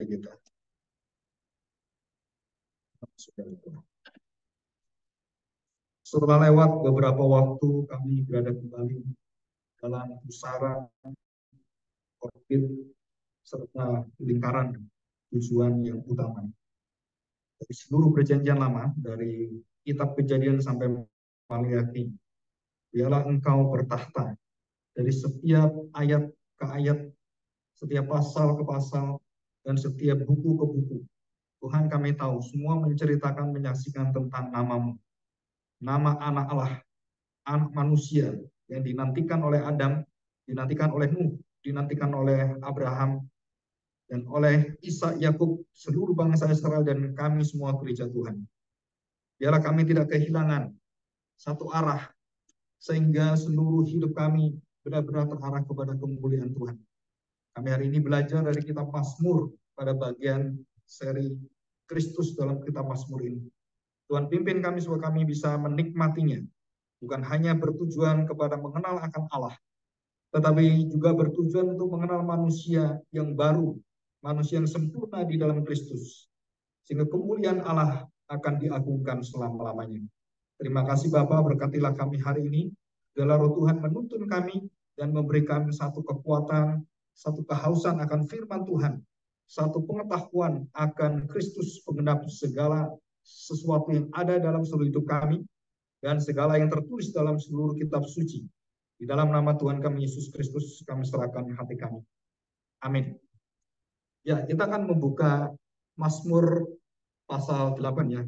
kita. Setelah lewat beberapa waktu, kami berada kembali dalam pusaran orbit serta lingkaran tujuan yang utama. Dari seluruh perjanjian lama, dari kitab Kejadian sampai Maliaki, biarlah Engkau bertahta dari setiap ayat ke ayat, setiap pasal ke pasal, dan setiap buku ke buku. Tuhan, kami tahu semua menceritakan, menyaksikan tentang namamu, nama anak Allah, anak manusia yang dinantikan oleh Adam, dinantikan oleh Nuh, dinantikan oleh Abraham, dan oleh Ishak, Yakub, seluruh bangsa Israel, dan kami semua gereja Tuhan. Biarlah kami tidak kehilangan satu arah, sehingga seluruh hidup kami benar-benar terarah kepada kemuliaan Tuhan. Kami hari ini belajar dari kitab Mazmur pada bagian seri Kristus dalam kitab Mazmur ini. Tuhan pimpin kami supaya kami bisa menikmatinya, bukan hanya bertujuan kepada mengenal akan Allah, tetapi juga bertujuan untuk mengenal manusia yang baru, manusia yang sempurna di dalam Kristus, sehingga kemuliaan Allah akan diagungkan selama-lamanya. Terima kasih Bapa, berkatilah kami hari ini. Biarlah Roh Tuhan menuntun kami dan memberikan satu kekuatan, satu kehausan akan firman Tuhan, satu pengetahuan akan Kristus penggenap segala sesuatu yang ada dalam seluruh hidup kami, dan segala yang tertulis dalam seluruh kitab suci. Di dalam nama Tuhan kami Yesus Kristus, kami serahkan hati kami. Amin. Ya, kita akan membuka Mazmur pasal 8 ya.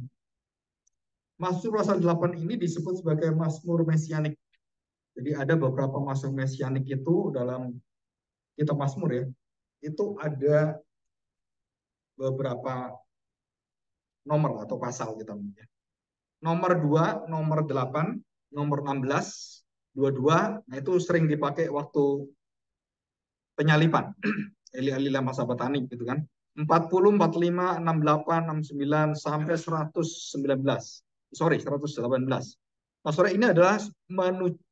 Mazmur pasal 8 ini disebut sebagai Mazmur Mesianik. Jadi ada beberapa Mazmur Mesianik itu dalam kitab Mazmur ya. Itu ada beberapa nomor atau pasal kita namanya. Nomor 2, nomor 8, nomor 16, 22, nah itu sering dipakai waktu penyalipan. Eli-eli masa petani gitu kan. 40, 45, 68, 69 sampai 119. Sorry, 118. Nah, sore ini adalah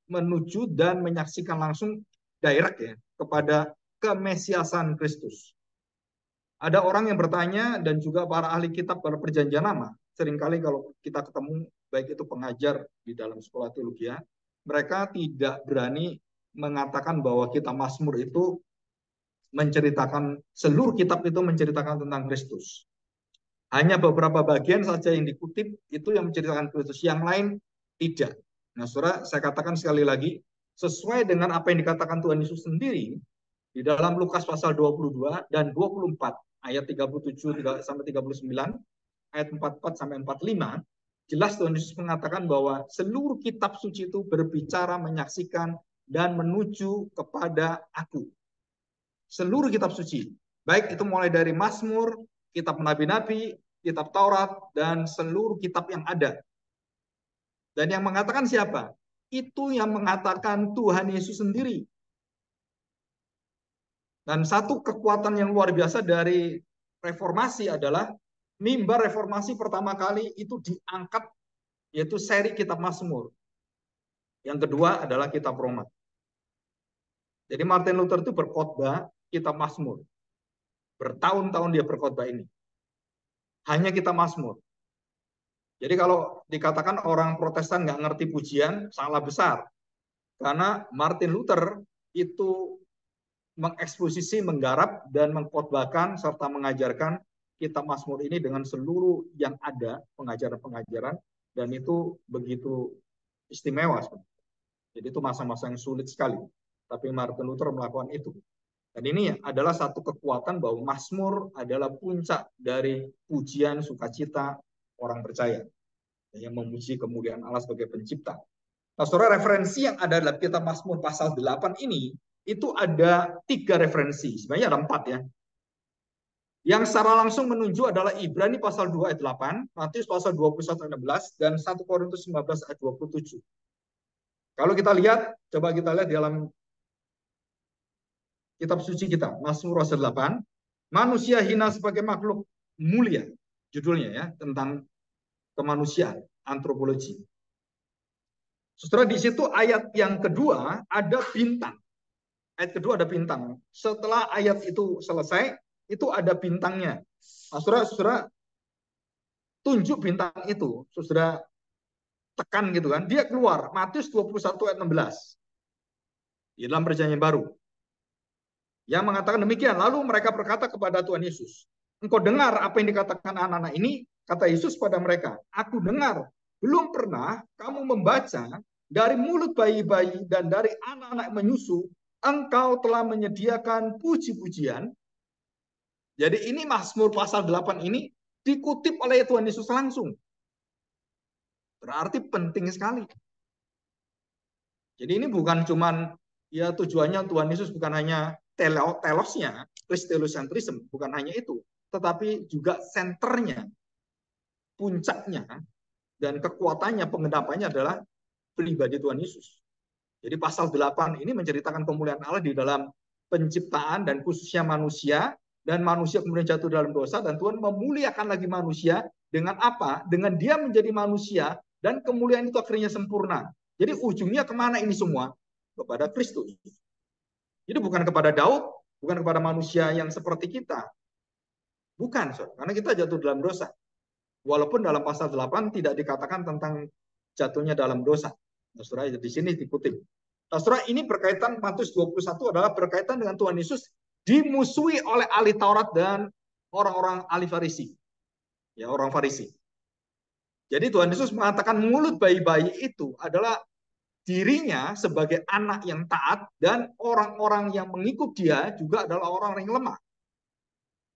menuju dan menyaksikan langsung direct ya kepada kemesiasan Kristus. Ada orang yang bertanya dan juga para ahli kitab pada perjanjian lama, seringkali kalau kita ketemu baik itu pengajar di dalam sekolah teologi, mereka tidak berani mengatakan bahwa kitab Mazmur itu menceritakan, seluruh kitab itu menceritakan tentang Kristus. Hanya beberapa bagian saja yang dikutip itu yang menceritakan Kristus, yang lain tidak. Nah, saudara, saya katakan sekali lagi, sesuai dengan apa yang dikatakan Tuhan Yesus sendiri di dalam Lukas pasal 22 dan 24 ayat 37 sampai 39, ayat 44 sampai 45, jelas Tuhan Yesus mengatakan bahwa seluruh kitab suci itu berbicara, menyaksikan, dan menuju kepada Aku. Seluruh kitab suci, baik itu mulai dari Mazmur, kitab nabi-nabi, kitab Taurat, dan seluruh kitab yang ada. Dan yang mengatakan siapa? Itu yang mengatakan Tuhan Yesus sendiri. Dan satu kekuatan yang luar biasa dari reformasi adalah mimbar reformasi pertama kali itu diangkat, yaitu seri kitab Mazmur. Yang kedua adalah kitab Roma. Jadi Martin Luther itu berkhotbah kitab Mazmur. Bertahun-tahun dia berkhotbah ini. Hanya kitab Mazmur. Jadi kalau dikatakan orang Protestan nggak ngerti pujian, salah besar. Karena Martin Luther itu mengeksposisi, menggarap, dan mengkhotbahkan serta mengajarkan kitab Mazmur ini dengan seluruh yang ada, pengajaran-pengajaran, dan itu begitu istimewa. Jadi itu masa-masa yang sulit sekali. Tapi Martin Luther melakukan itu. Dan ini adalah satu kekuatan bahwa Mazmur adalah puncak dari pujian sukacita orang percaya yang memuji kemuliaan Allah sebagai pencipta. Nah, saudara, referensi yang ada dalam kitab Mazmur pasal 8 ini itu ada 3 referensi. Sebenarnya ada 4 ya. Yang secara langsung menunjuk adalah Ibrani pasal 2 ayat 8, Matius pasal 21 ayat 16, dan 1 Korintus 15 ayat 27. Kalau kita lihat, coba kita lihat di dalam kitab suci kita, Mazmur pasal 8, manusia hina sebagai makhluk mulia. Judulnya ya, tentang kemanusiaan, antropologi. Saudara, di situ ayat yang kedua ada bintang. Ayat kedua ada bintang. Setelah ayat itu selesai, itu ada bintangnya. Nah, saudara tunjuk bintang itu, saudara tekan gitu kan, dia keluar. Matius 21 ayat 16 di dalam perjanjian baru. Yang mengatakan demikian. Lalu mereka berkata kepada Tuhan Yesus, engkau dengar apa yang dikatakan anak-anak ini? Kata Yesus pada mereka, aku dengar. Belum pernah kamu membaca dari mulut bayi-bayi dan dari anak-anak menyusu, engkau telah menyediakan puji-pujian. Jadi ini Mazmur pasal 8 ini dikutip oleh Tuhan Yesus langsung. Berarti penting sekali. Jadi ini bukan cuman ya tujuannya Tuhan Yesus bukan hanya telosnya, Christolocentrism, bukan hanya itu, tetapi juga senternya, puncaknya, dan kekuatannya, pengendapannya adalah pribadi Tuhan Yesus. Jadi pasal 8 ini menceritakan kemuliaan Allah di dalam penciptaan dan khususnya manusia, dan manusia kemudian jatuh dalam dosa, dan Tuhan memuliakan lagi manusia dengan apa? Dengan dia menjadi manusia, dan kemuliaan itu akhirnya sempurna. Jadi ujungnya kemana ini semua? Kepada Kristus. Jadi bukan kepada Daud, bukan kepada manusia yang seperti kita. Bukan, karena kita jatuh dalam dosa. Walaupun dalam pasal 8 tidak dikatakan tentang jatuhnya dalam dosa. Nah, saudara, di sini dikutip. Nah, saudara, ini berkaitan, Matius 21 adalah berkaitan dengan Tuhan Yesus dimusuhi oleh ahli Taurat dan orang-orang ahli Farisi. Ya, orang Farisi. Jadi Tuhan Yesus mengatakan mulut bayi-bayi itu adalah dirinya sebagai anak yang taat, dan orang-orang yang mengikut dia juga adalah orang yang lemah.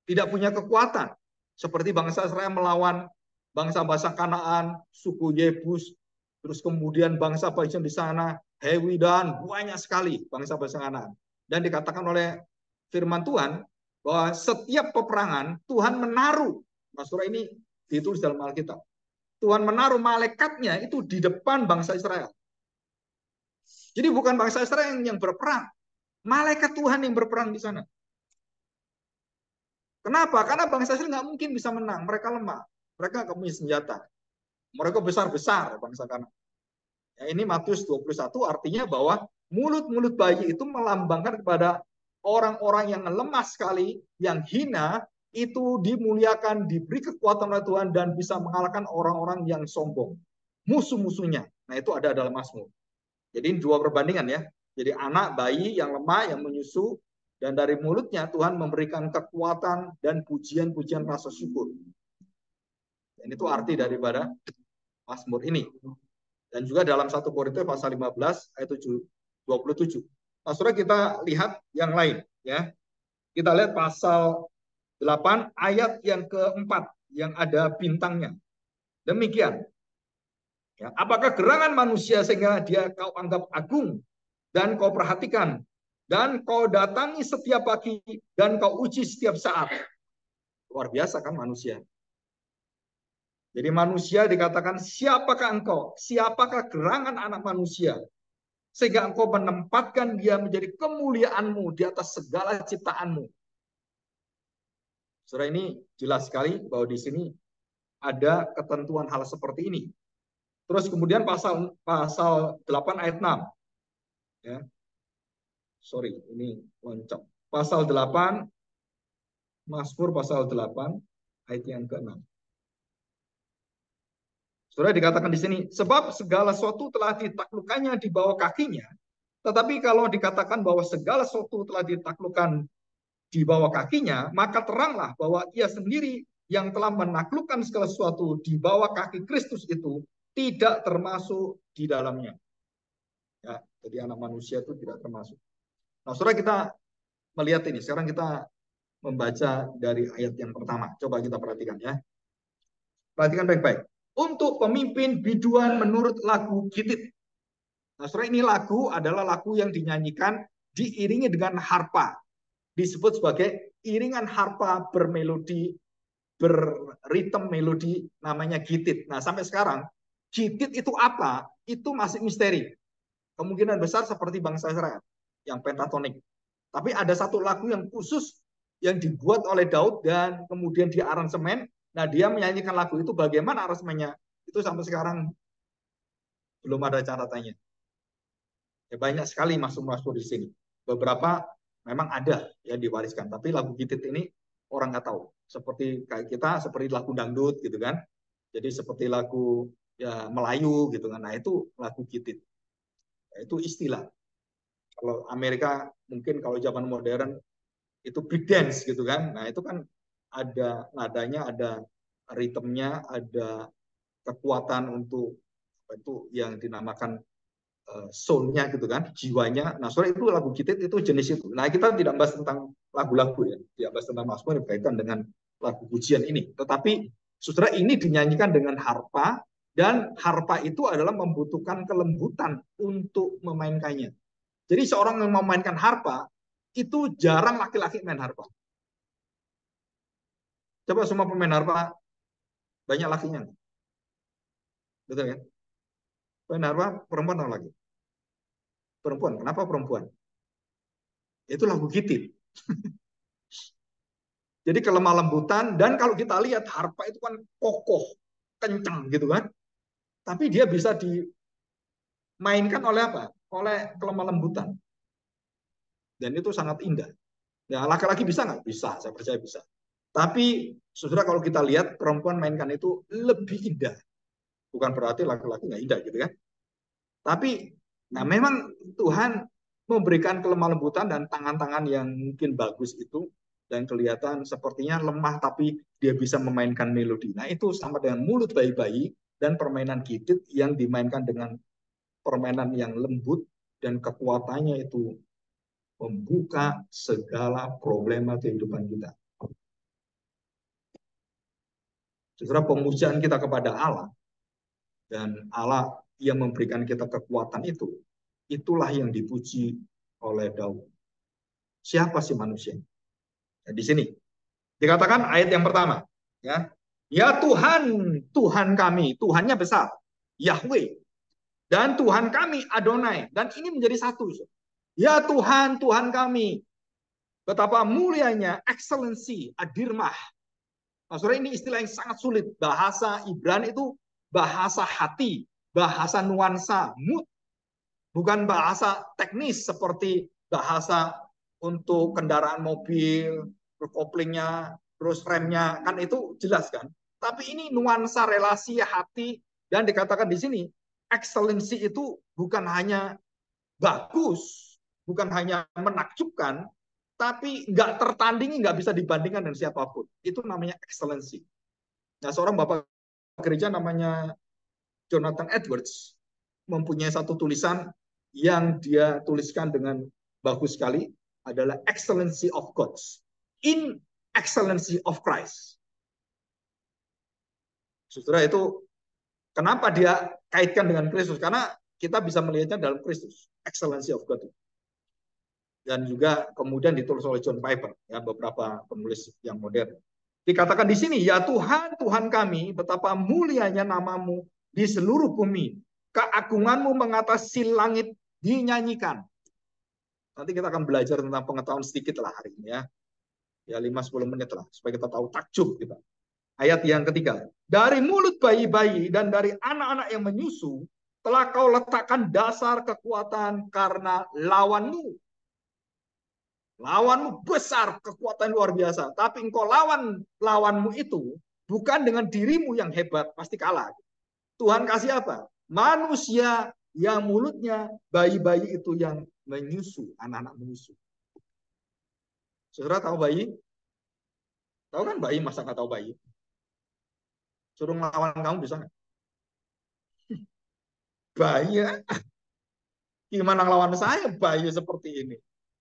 Tidak punya kekuatan. Seperti bangsa Israel melawan bangsa-bangsa Kanaan, suku Yebus, terus kemudian bangsa bagian di sana, Hewi, dan banyak sekali bangsa-bangsa Kanaan. Dan dikatakan oleh firman Tuhan bahwa setiap peperangan Tuhan menaruh, surah ini ditulis dalam Alkitab, Tuhan menaruh malaikatnya itu di depan bangsa Israel. Jadi bukan bangsa Israel yang berperang, malaikat Tuhan yang berperang di sana. Kenapa? Karena bangsa Israel nggak mungkin bisa menang, mereka lemah, mereka nggak punya senjata, mereka besar-besar bangsa Kanaan. Ya, ini Matius 21 artinya bahwa mulut-mulut bayi itu melambangkan kepada orang-orang yang lemah sekali, yang hina, itu dimuliakan, diberi kekuatan oleh Tuhan, dan bisa mengalahkan orang-orang yang sombong, musuh-musuhnya. Nah, itu ada dalam Mazmur. Jadi ini dua perbandingan ya. Jadi anak bayi yang lemah, yang menyusu, dan dari mulutnya Tuhan memberikan kekuatan dan pujian-pujian rasa syukur. Dan itu arti daripada Mazmur ini. Dan juga dalam 1 Korintus pasal 15 ayat 27. Nah, saudara, kita lihat yang lain ya. Kita lihat pasal 8 ayat yang keempat yang ada bintangnya. Demikian. Ya, apakah gerangan manusia sehingga dia kau anggap agung dan kau perhatikan dan kau datangi setiap pagi dan kau uji setiap saat. Luar biasa kan manusia. Jadi manusia dikatakan siapakah engkau? Siapakah gerangan anak manusia? Sehingga engkau menempatkan dia menjadi kemuliaanmu di atas segala ciptaanmu. Saudara, ini jelas sekali bahwa di sini ada ketentuan hal seperti ini. Terus kemudian pasal 8 ayat 6. Ya. Sorry, ini loncat. Pasal 8, Mazmur pasal 8, ayat yang ke-6. Saudara, dikatakan di sini, sebab segala sesuatu telah ditaklukkannya di bawah kakinya, tetapi kalau dikatakan bahwa segala sesuatu telah ditaklukkan di bawah kakinya, maka teranglah bahwa ia sendiri yang telah menaklukkan segala sesuatu di bawah kaki Kristus itu tidak termasuk di dalamnya. Ya, jadi anak manusia itu tidak termasuk. Nah, saudara, kita melihat ini. Sekarang kita membaca dari ayat yang pertama. Coba kita perhatikan ya. Perhatikan baik-baik. Untuk pemimpin biduan menurut lagu Gitit. Nah, saudara, ini lagu adalah lagu yang dinyanyikan diiringi dengan harpa. Disebut sebagai iringan harpa bermelodi, berritem melodi, namanya Gitit. Nah, sampai sekarang Gitit itu apa? Itu masih misteri. Kemungkinan besar seperti bangsa Israel yang pentatonik. Tapi ada satu lagu yang khusus yang dibuat oleh Daud dan kemudian dia aransemen. Nah, dia menyanyikan lagu itu, bagaimana aransemennya? Itu sampai sekarang belum ada catatannya. Ya, banyak sekali masuk di sini. Beberapa memang ada yang diwariskan, tapi lagu Gitit ini orang nggak tahu. Seperti kayak kita, seperti lagu dangdut gitu kan. Jadi seperti lagu ya Melayu gitu kan. Nah itu lagu gitit. Itu istilah. Kalau Amerika mungkin kalau zaman modern itu big dance gitu kan. Nah itu kan ada nadanya, ada ritmenya, ada kekuatan untuk apa itu yang dinamakan soul-nya gitu kan, jiwanya. Nah, sore itu lagu gitit itu jenis itu. Nah, kita tidak bahas tentang lagu-lagu ya, tidak bahas tentang Mazmur berkaitan dengan lagu pujian ini. Tetapi saudara ini dinyanyikan dengan harpa dan harpa itu adalah membutuhkan kelembutan untuk memainkannya. Jadi seorang yang memainkan harpa itu jarang laki-laki main harpa. Coba semua pemain harpa banyak lakinya. Betul kan? Pemain harpa perempuan atau laki? Perempuan. Kenapa perempuan? Itu lagu gitit. Jadi kelemah lembutan, dan kalau kita lihat harpa itu kan kokoh, kencang gitu kan. Tapi dia bisa dimainkan oleh apa? Oleh kelemah lembutan. Dan itu sangat indah. Ya, laki-laki bisa nggak? Bisa, saya percaya bisa. Tapi saudara kalau kita lihat perempuan mainkan itu lebih indah. Bukan berarti laki-laki nggak indah gitu kan. Tapi nah memang Tuhan memberikan kelemah lembutan dan tangan-tangan yang mungkin bagus itu dan kelihatan sepertinya lemah tapi dia bisa memainkan melodi. Nah itu sama dengan mulut bayi-bayi dan permainan gitit yang dimainkan dengan permainan yang lembut dan kekuatannya itu membuka segala problema kehidupan kita. Saudara, pemujaan kita kepada Allah dan Allah yang memberikan kita kekuatan itu, itulah yang dipuji oleh Daud. Siapa sih manusia? Nah, di sini dikatakan ayat yang pertama, ya, ya Tuhan, Tuhan kami, Tuhannya besar, Yahweh, dan Tuhan kami Adonai, dan ini menjadi satu. Ya Tuhan, Tuhan kami, betapa mulianya, excellency, adirmah. Nah, saudara, ini istilah yang sangat sulit. Bahasa Ibrani itu bahasa hati, bahasa nuansa, mood, bukan bahasa teknis seperti bahasa untuk kendaraan mobil, koplingnya, terus remnya, kan itu jelas kan. Tapi ini nuansa relasi hati, dan dikatakan di sini, excellency itu bukan hanya bagus, bukan hanya menakjubkan, tapi nggak tertandingi, nggak bisa dibandingkan dengan siapapun. Itu namanya excellency. Nah, seorang bapak gereja namanya Jonathan Edwards mempunyai satu tulisan yang dia tuliskan dengan bagus sekali, adalah excellency of God in excellency of Christ. Saudara, itu kenapa dia kaitkan dengan Kristus? Karena kita bisa melihatnya dalam Kristus, excellency of God. Dan juga kemudian ditulis oleh John Piper, ya, beberapa penulis yang modern. Dikatakan di sini, ya Tuhan, Tuhan kami, betapa mulianya namamu di seluruh bumi. Keagunganmu mengatasi langit dinyanyikan. Nanti kita akan belajar tentang pengetahuan sedikit lah hari ini ya. Ya 5-10 menit lah, supaya kita tahu takjub kita. Ayat yang ketiga. Dari mulut bayi-bayi dan dari anak-anak yang menyusu, telah kau letakkan dasar kekuatan karena lawanmu. Lawanmu besar, kekuatan luar biasa. Tapi engkau lawanmu itu bukan dengan dirimu yang hebat, pasti kalah. Tuhan kasih apa? Manusia yang mulutnya bayi-bayi itu yang menyusu, anak-anak menyusu. Saudara tahu bayi? Tahu kan bayi, masa nggak tahu bayi? Suruh ngelawan kamu bisa nggak? Bayi, gimana ngelawan saya bayi seperti ini?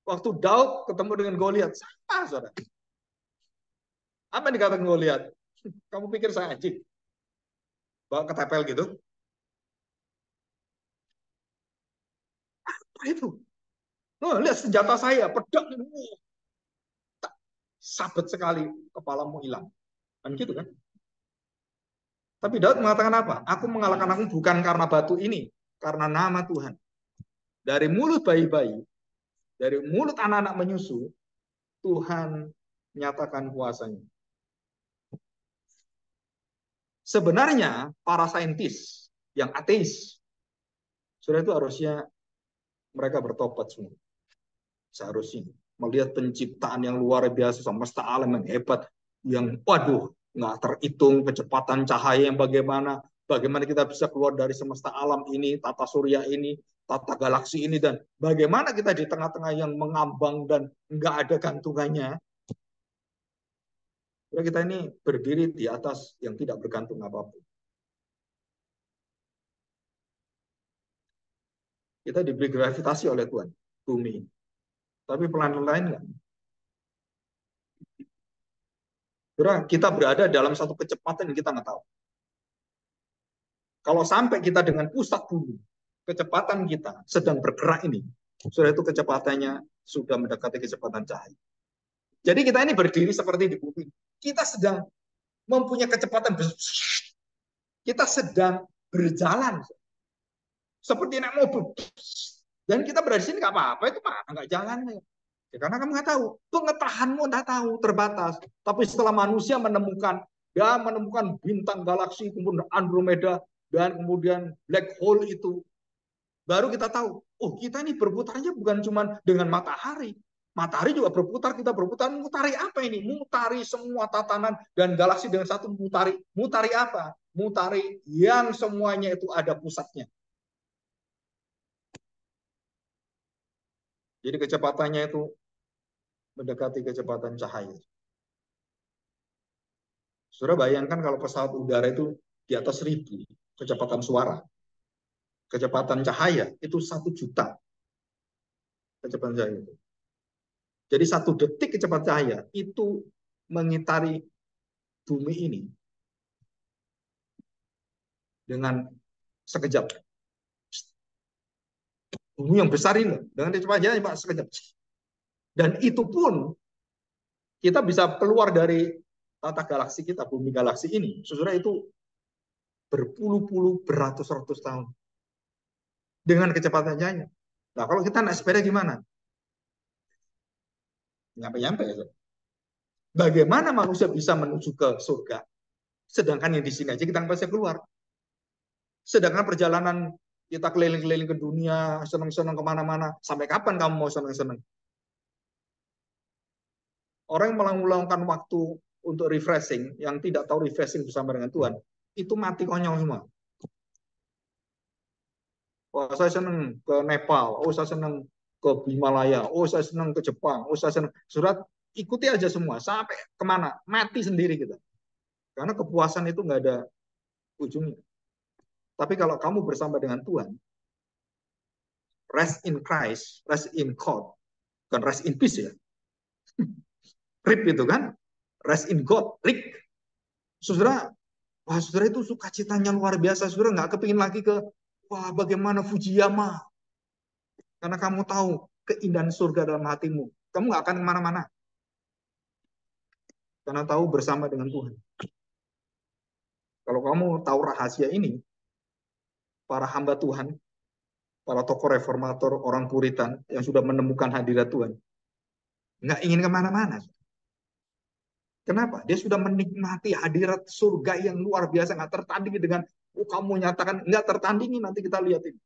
Waktu Daud ketemu dengan Goliat, sama saudara. Apa yang dikatakan Goliat? Kamu pikir saya anjing? Bawa ketepel gitu? Apa itu? Oh, lihat senjata saya, pedang ini. Sabet sekali, kepalamu hilang. Kan gitu kan? Tapi Daud mengatakan apa? Aku mengalahkan aku bukan karena batu ini, karena nama Tuhan. Dari mulut bayi-bayi, dari mulut anak-anak menyusu, Tuhan menyatakan kuasanya. Sebenarnya para saintis yang ateis, sudah itu harusnya mereka bertobat semua. Seharusnya. melihat penciptaan yang luar biasa, semesta alam yang hebat, yang waduh nggak terhitung, kecepatan cahaya yang bagaimana kita bisa keluar dari semesta alam ini, tata surya ini, tata galaksi ini, dan bagaimana kita di tengah-tengah yang mengambang dan nggak ada gantungannya. Kita ini berdiri di atas yang tidak bergantung apapun. Kita diberi gravitasi oleh Tuhan, bumi. Tapi pelan-pelan enggak. Kita berada dalam satu kecepatan yang kita nggak tahu. Kalau sampai kita dengan pusat bumi, kecepatan kita sedang bergerak ini, sudah itu kecepatannya sudah mendekati kecepatan cahaya. Jadi kita ini berdiri seperti di bumi. Kita sedang mempunyai kecepatan, kita sedang berjalan seperti naik mobil. Dan kita berada di sini nggak apa-apa, itu mah nggak jalan. Ya, karena kamu nggak tahu, pengetahuanmu nggak tahu, terbatas. Tapi setelah manusia menemukan bintang galaksi, kemudian Andromeda, dan kemudian black hole itu, baru kita tahu, oh kita ini berputarnya bukan cuma dengan matahari. Matahari juga berputar, kita berputar, mutari apa ini? Mutari semua tatanan dan galaksi dengan satu mutari. Mutari apa? Mutari yang semuanya itu ada pusatnya. Jadi kecepatannya itu mendekati kecepatan cahaya. Saudara bayangkan kalau pesawat udara itu di atas 1.000 kecepatan suara. Kecepatan cahaya itu 1 juta kecepatan cahaya itu. Jadi 1 detik kecepatan cahaya itu mengitari bumi ini dengan sekejap. Bumi yang besar ini dengan kecepatan cahaya sekejap. Dan itu pun kita bisa keluar dari tata galaksi kita, bumi galaksi ini. Saudara itu berpuluh-puluh, beratus-ratus tahun dengan kecepatan cahaya. Nah, kalau kita naik sepeda gimana? Nyampe-nyampe ya. Bagaimana manusia bisa menuju ke surga? Sedangkan yang di sini aja kita nggak bisa keluar. Sedangkan perjalanan kita keliling-keliling ke dunia, senang-senang kemana-mana. Sampai kapan kamu mau senang-senang? Orang yang meluangkan waktu untuk refreshing, yang tidak tahu refreshing bersama dengan Tuhan, itu mati konyol semua. Oh, saya senang ke Nepal, oh saya senang ke Himalaya, oh saya senang ke Jepang, oh saya senang. Surat ikuti aja semua sampai kemana, mati sendiri kita. Karena kepuasan itu nggak ada ujungnya. Tapi kalau kamu bersama dengan Tuhan, rest in Christ, rest in God, bukan rest in peace ya. Rip itu kan, rest in God, Rick. Saudara, wah saudara itu sukacitanya luar biasa. Saudara nggak kepingin lagi ke, wah bagaimana Fujiyama. Karena kamu tahu keindahan surga dalam hatimu. Kamu nggak akan kemana-mana. Karena tahu bersama dengan Tuhan. Kalau kamu tahu rahasia ini, para hamba Tuhan, para tokoh reformator, orang Puritan yang sudah menemukan hadirat Tuhan, nggak ingin kemana-mana. Kenapa? Dia sudah menikmati hadirat surga yang luar biasa, nggak tertandingi dengan, oh kamu nyatakan, nggak tertandingi, nanti kita lihat ini.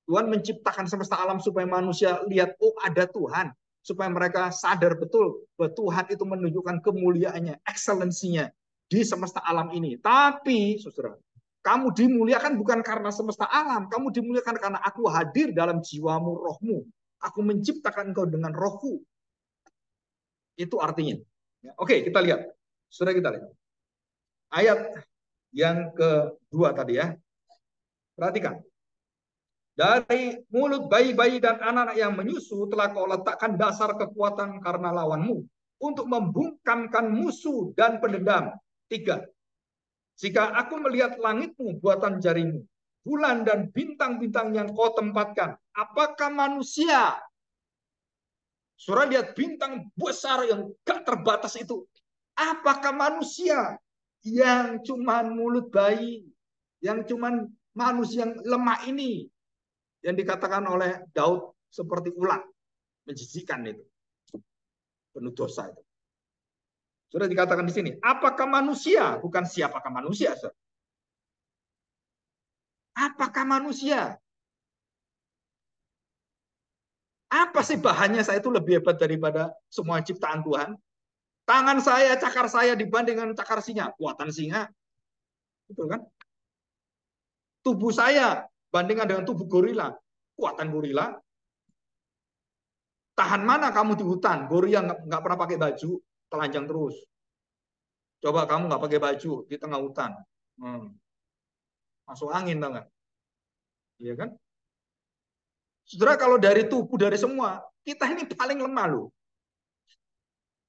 Tuhan menciptakan semesta alam supaya manusia lihat, oh ada Tuhan. Supaya mereka sadar betul bahwa Tuhan itu menunjukkan kemuliaannya, excellency-nya di semesta alam ini. Tapi, saudara, kamu dimuliakan bukan karena semesta alam. Kamu dimuliakan karena aku hadir dalam jiwamu, rohmu. Aku menciptakan engkau dengan rohku. Itu artinya. Oke, kita lihat. Saudara, kita lihat. Ayat yang kedua tadi ya. Perhatikan. Dari mulut bayi-bayi dan anak-anak yang menyusu telah kau letakkan dasar kekuatan karena lawanmu untuk membungkamkan musuh dan pendendam. 3. Jika aku melihat langitmu buatan jarimu, bulan dan bintang-bintang yang kau tempatkan, apakah manusia? Saudara lihat bintang besar yang gak terbatas itu. Apakah manusia yang cuman mulut bayi, yang cuman manusia yang lemah ini, yang dikatakan oleh Daud seperti ular, menjijikkan itu, penuh dosa itu. Sudah dikatakan di sini, apakah manusia? Bukan siapakah manusia. Saudara. Apakah manusia? Apa sih bahannya saya itu lebih hebat daripada semua ciptaan Tuhan? Tangan saya, cakar saya dibanding dengan cakar singa, kuatan singa, betul kan? Tubuh saya bandingkan dengan tubuh gorila, kuatan gorila. Tahan mana kamu di hutan? Gorila nggak pernah pakai baju, telanjang terus. Coba kamu nggak pakai baju di tengah hutan, masuk angin, tau nggak? Iya kan? Saudara, kalau dari tubuh dari semua, kita ini paling lemah loh.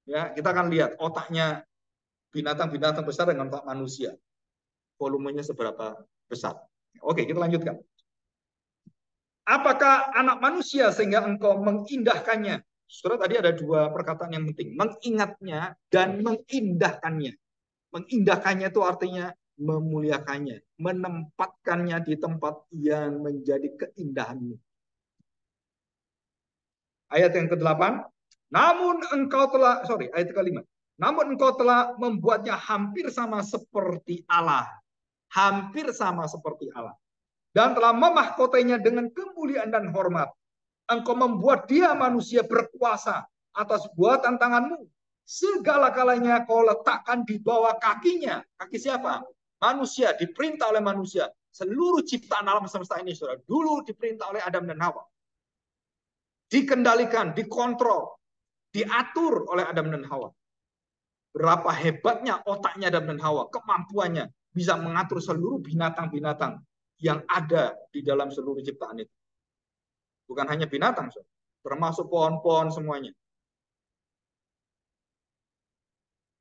Ya, kita akan lihat otaknya binatang-binatang besar dengan otak manusia. Volumenya seberapa besar. Oke, kita lanjutkan. Apakah anak manusia sehingga engkau mengindahkannya? Saudara, tadi ada dua perkataan yang penting. Mengingatnya dan mengindahkannya. Mengindahkannya itu artinya memuliakannya. Menempatkannya di tempat yang menjadi keindahanmu. Ayat yang ke-8. Namun engkau telah, ayat ke-5. Namun engkau telah membuatnya hampir sama seperti Allah. Hampir sama seperti Allah. Dan telah memahkotainya dengan kemuliaan dan hormat. Engkau membuat dia manusia berkuasa atas buatan tanganmu. Segala-galanya kau letakkan di bawah kakinya. Kaki siapa? Manusia, diperintah oleh manusia. Seluruh ciptaan alam semesta ini, saudara, dulu diperintah oleh Adam dan Hawa. Dikendalikan, dikontrol, diatur oleh Adam dan Hawa. Berapa hebatnya otaknya Adam dan Hawa, kemampuannya bisa mengatur seluruh binatang-binatang yang ada di dalam seluruh ciptaan itu. Bukan hanya binatang, termasuk pohon-pohon semuanya.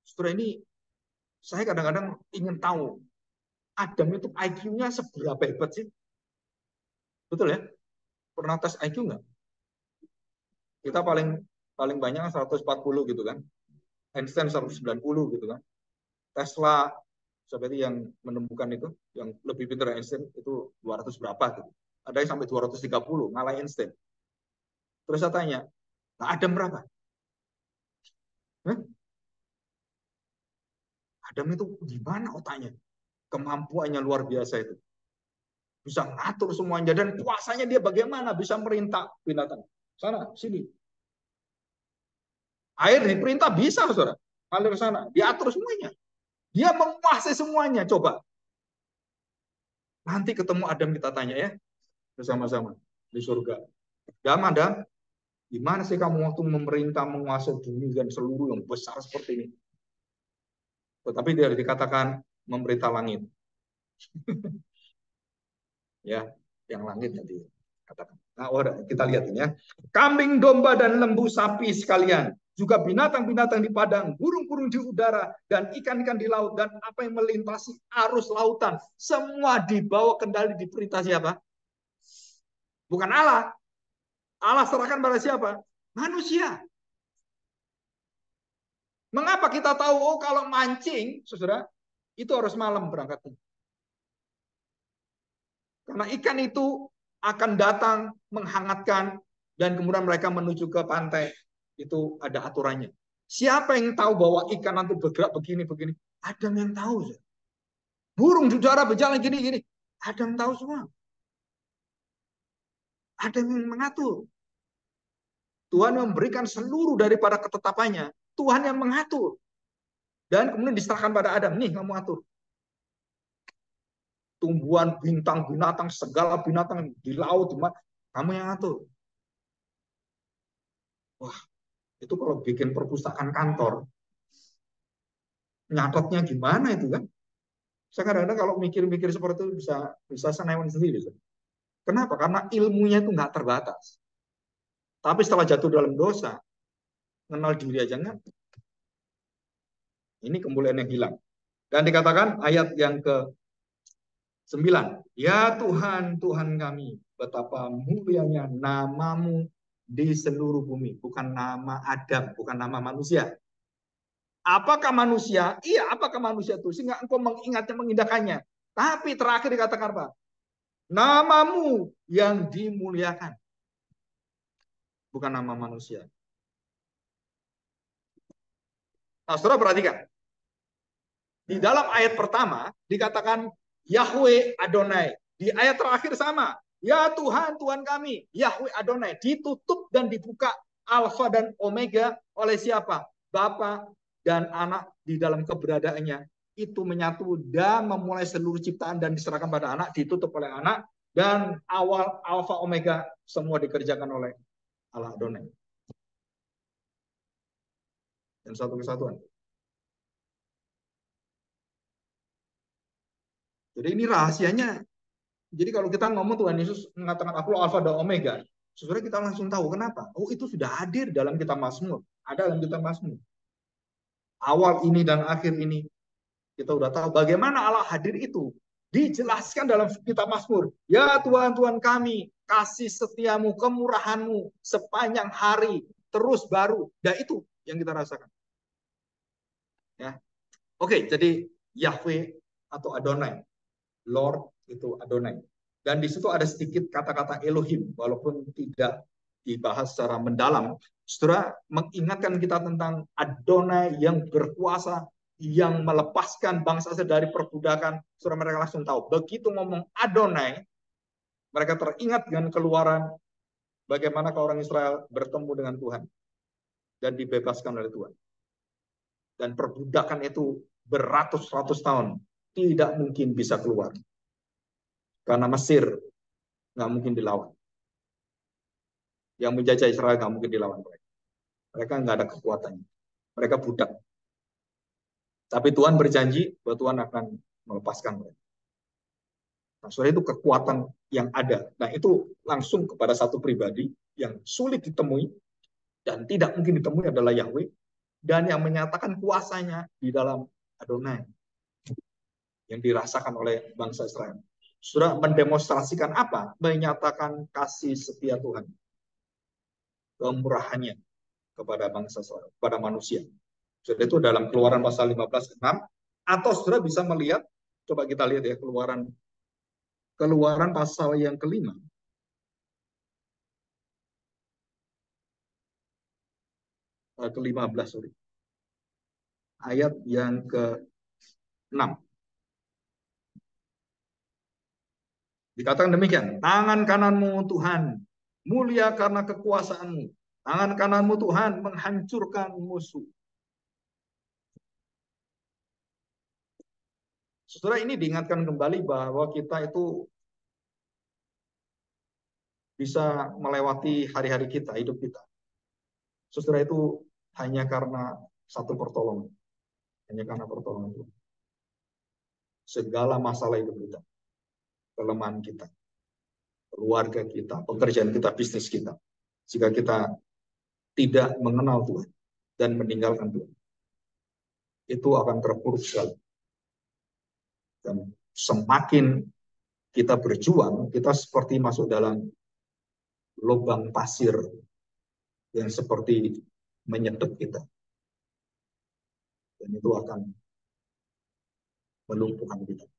Setelah ini, saya kadang-kadang ingin tahu, Adam itu IQ-nya seberapa hebat sih? Betul ya? Pernah tes IQ nggak? Kita paling banyak 140 gitu kan. Einstein 190 gitu kan. Tesla seperti yang menemukan itu, yang lebih pintar dari Einstein itu 200 berapa gitu. Ada yang sampai 230, ngalah Einstein. Terus saya tanya, nah Adam berapa? Hah? Adam itu gimana otaknya? Kemampuannya luar biasa itu. Bisa ngatur semuanya dan kuasanya dia bagaimana bisa merintah binatang. Sana, sini. Air diperintah bisa, saudara. Ngalir ke sana, diatur semuanya. Dia menguasai semuanya. Coba. Nanti ketemu Adam kita tanya ya, bersama-sama di surga. Adam, gimana sih kamu waktu memerintah menguasai bumi dan seluruh yang besar seperti ini? Tetapi dia dikatakan memerintah langit. Ya, yang langit tadi katakan. Nah, kita lihat ini ya. Kambing, domba, dan lembu sapi sekalian. Juga binatang-binatang di padang, burung-burung di udara, dan ikan-ikan di laut, dan apa yang melintasi arus lautan. Semua dibawa kendali di perintah siapa? Bukan Allah. Allah serahkan pada siapa? Manusia. Mengapa kita tahu, oh kalau mancing, saudara, itu harus malam berangkatnya. Karena ikan itu akan datang menghangatkan dan kemudian mereka menuju ke pantai. Itu ada aturannya. Siapa yang tahu bahwa ikan nanti bergerak begini-begini? Ada yang tahu. Burung di udara berjalan gini-gini. Ada yang tahu semua. Ada yang mengatur. Tuhan memberikan seluruh daripada ketetapannya. Tuhan yang mengatur. Dan kemudian diserahkan pada Adam. Nih, kamu atur. Tumbuhan, bintang, binatang, segala binatang di laut, kamu yang atur. Wah, itu kalau bikin perpustakaan kantor, nyatetnya gimana itu kan? Saya kadang-kadang kalau mikir-mikir seperti itu bisa senewan sendiri. Kenapa? Karena ilmunya itu nggak terbatas. Tapi setelah jatuh dalam dosa, kenal diri aja nggak. Ini kemuliaan yang hilang. Dan dikatakan ayat yang ke-9. Ya Tuhan, Tuhan kami, betapa mulianya namamu di seluruh bumi. Bukan nama Adam, bukan nama manusia. Apakah manusia? Iya, apakah manusia itu? Sehingga engkau mengingatnya, mengindahkannya. Tapi terakhir dikatakan apa? Namamu yang dimuliakan. Bukan nama manusia. Nah, saudara perhatikan. Di dalam ayat pertama dikatakan Yahweh Adonai. Di ayat terakhir sama. Ya Tuhan, Tuhan kami, Yahweh Adonai, ditutup dan dibuka Alfa dan Omega oleh siapa? Bapa dan anak di dalam keberadaannya. Itu menyatu dan memulai seluruh ciptaan dan diserahkan pada anak, ditutup oleh anak, dan awal Alfa Omega semua dikerjakan oleh Allah Adonai. Dan satu kesatuan. Jadi ini rahasianya. Jadi kalau kita ngomong Tuhan Yesus mengatakan aku Alfa dan Omega, sebenarnya kita langsung tahu kenapa. Oh itu sudah hadir dalam kitab Mazmur. Ada dalam kitab Mazmur. Awal ini dan akhir ini kita udah tahu bagaimana Allah hadir itu. Dijelaskan dalam kitab Mazmur. Ya Tuhan Tuhan kami, kasih setiamu, kemurahanmu sepanjang hari terus baru. Dan itu yang kita rasakan. Ya. Oke, jadi Yahweh atau Adonai, Lord itu Adonai. Dan di situ ada sedikit kata-kata Elohim, walaupun tidak dibahas secara mendalam. Saudara mengingatkan kita tentang Adonai yang berkuasa, yang melepaskan bangsa dari perbudakan. Saudara mereka langsung tahu. Begitu ngomong Adonai, mereka teringat dengan Keluaran, bagaimana orang Israel bertemu dengan Tuhan dan dibebaskan oleh Tuhan. Dan perbudakan itu beratus-ratus tahun tidak mungkin bisa keluar. Karena Mesir nggak mungkin dilawan. Yang menjajah Israel nggak mungkin dilawan mereka. Mereka nggak ada kekuatannya. Mereka budak. Tapi Tuhan berjanji bahwa Tuhan akan melepaskan mereka. Nah, soalnya itu kekuatan yang ada. Nah, itu langsung kepada satu pribadi yang sulit ditemui dan tidak mungkin ditemui adalah Yahweh, dan yang menyatakan kuasanya di dalam Adonai yang dirasakan oleh bangsa Israel. Sudah mendemonstrasikan apa? Menyatakan kasih setia Tuhan, kemurahannya kepada bangsa Israel, kepada manusia. Jadi itu dalam Keluaran pasal 15:6, atau saudara bisa melihat, coba kita lihat ya, Keluaran pasal yang kelima, ke-15, sorry. Ayat yang ke-6. Dikatakan demikian, tangan kananmu Tuhan, mulia karena kekuasaanmu. Tangan kananmu Tuhan menghancurkan musuh. Saudara, ini diingatkan kembali bahwa kita itu bisa melewati hari-hari kita, hidup kita. Saudara, itu hanya karena satu pertolongan. Hanya karena pertolongan Tuhan. Segala masalah hidup kita, kelemahan kita, keluarga kita, pekerjaan kita, bisnis kita. Jika kita tidak mengenal Tuhan dan meninggalkan Tuhan, itu akan terpuruk sekali. Dan semakin kita berjuang, kita seperti masuk dalam lubang pasir yang seperti menyedot kita. Dan itu akan melumpuhkan kita.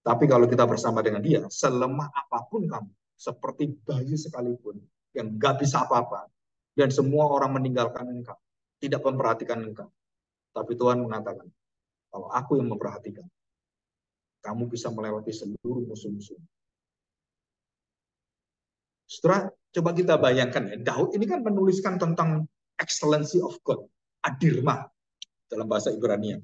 Tapi kalau kita bersama dengan dia, selemah apapun kamu, seperti bayi sekalipun, yang gak bisa apa-apa, dan semua orang meninggalkan engkau, tidak memperhatikan engkau. Tapi Tuhan mengatakan, kalau aku yang memperhatikan, kamu bisa melewati seluruh musuh-musuh. Setelah coba kita bayangkan ya, Daud ini kan menuliskan tentang excellency of God, adirma dalam bahasa Ibrani.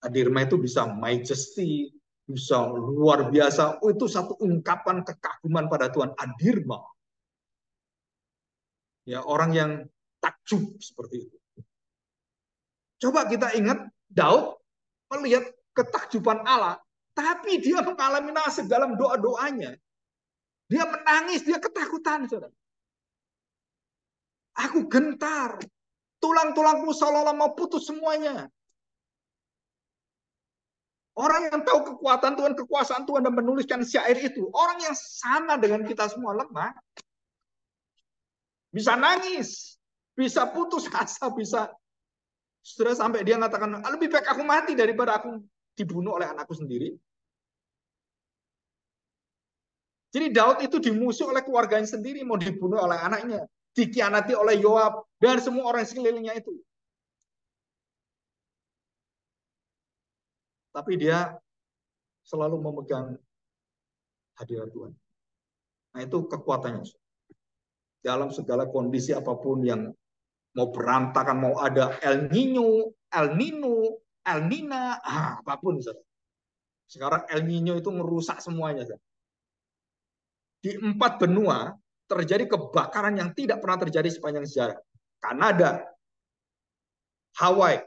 Adirma itu bisa majesty, bisa luar biasa. Oh, itu satu ungkapan kekaguman pada Tuhan. Adirma. Ya, orang yang takjub seperti itu. Coba kita ingat Daud melihat ketakjuban Allah, tapi dia mengalami nasib dalam doa-doanya. Dia menangis, dia ketakutan, saudara. Aku gentar, tulang-tulangku seolah-olah mau putus semuanya. Orang yang tahu kekuatan Tuhan, kekuasaan Tuhan dan menuliskan syair itu, orang yang sama dengan kita semua lemah, bisa nangis, bisa putus asa, bisa sudah sampai dia mengatakan, lebih baik aku mati daripada aku dibunuh oleh anakku sendiri. Jadi Daud itu dimusuh oleh keluarganya sendiri, mau dibunuh oleh anaknya, dikhianati oleh Yoab dan semua orang sekelilingnya itu. Tapi dia selalu memegang hadirat Tuhan. Nah, itu kekuatannya. Dalam segala kondisi apapun yang mau berantakan, mau ada El Nino, El Nino, El Nina, apapun. Sekarang El Nino itu merusak semuanya. Di 4 benua terjadi kebakaran yang tidak pernah terjadi sepanjang sejarah. Kanada, Hawaii,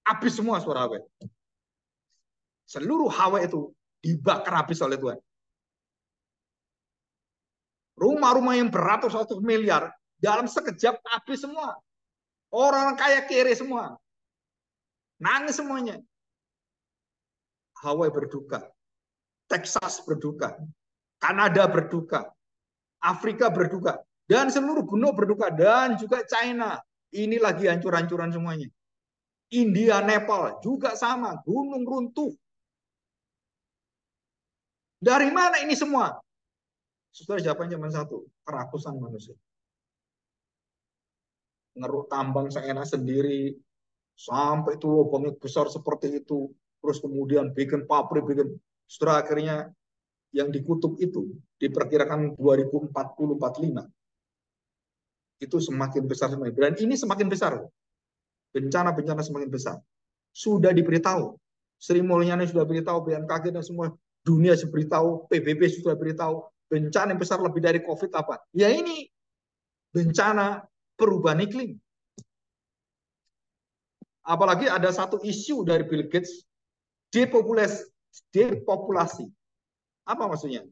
habis semua suara Hawaii. Seluruh Hawaii itu dibakar habis oleh Tuhan. Rumah-rumah yang beratus-ratus miliar dalam sekejap habis semua. Orang kaya kere semua. Nangis semuanya. Hawaii berduka. Texas berduka. Kanada berduka. Afrika berduka. Dan seluruh benua berduka. Dan juga China. Ini lagi hancur-hancuran semuanya. India, Nepal juga sama. Gunung runtuh. Dari mana ini semua? Saudara, jawabannya cuma satu. Kerakusan manusia. Ngeruk tambang seenak sendiri. Sampai itu lubangnya besar seperti itu. Terus kemudian bikin pabrik, bikin. Setelah akhirnya yang dikutuk itu diperkirakan 2040-45 itu semakin besar semakin. Dan ini semakin besar. Bencana-bencana semakin besar. Sudah diberitahu. Sri Mulyani sudah beritahu, BMKG dan semua dunia sudah beritahu, PBB sudah beritahu, bencana yang besar lebih dari COVID apa? Ya ini bencana perubahan iklim. Apalagi ada satu isu dari Bill Gates, depopulasi. Apa maksudnya?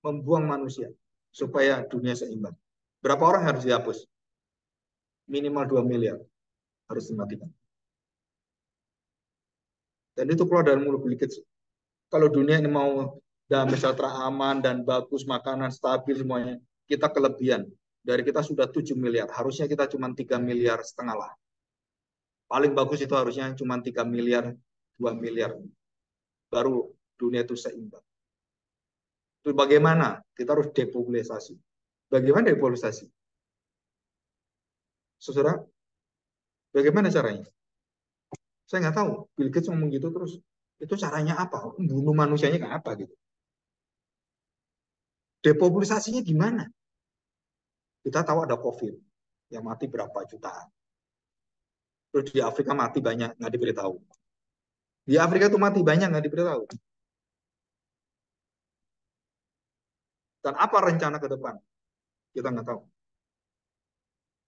Membuang manusia supaya dunia seimbang. Berapa orang harus dihapus? Minimal 2 miliar harus dimatikan. Dan itu keluar dari mulut Bill Gates. Kalau dunia ini mau damai sejahtera, aman dan bagus, makanan stabil semuanya, kita kelebihan. Dari kita sudah 7 miliar, harusnya kita cuma 3,5 miliar lah. Paling bagus itu harusnya cuma 3 miliar, 2 miliar. Baru dunia itu seimbang. Itu bagaimana? Kita harus depopulasi. Bagaimana depopulasi? Saudara, bagaimana caranya? Saya nggak tahu. Bill Gates ngomong gitu terus, itu caranya apa? Bunuh manusianya kayak apa gitu? Depopulasinya gimana? Kita tahu ada COVID yang mati berapa jutaan. Terus di Afrika mati banyak, nggak diberitahu. Di Afrika itu mati banyak, nggak diberitahu. Dan apa rencana ke depan? Kita nggak tahu.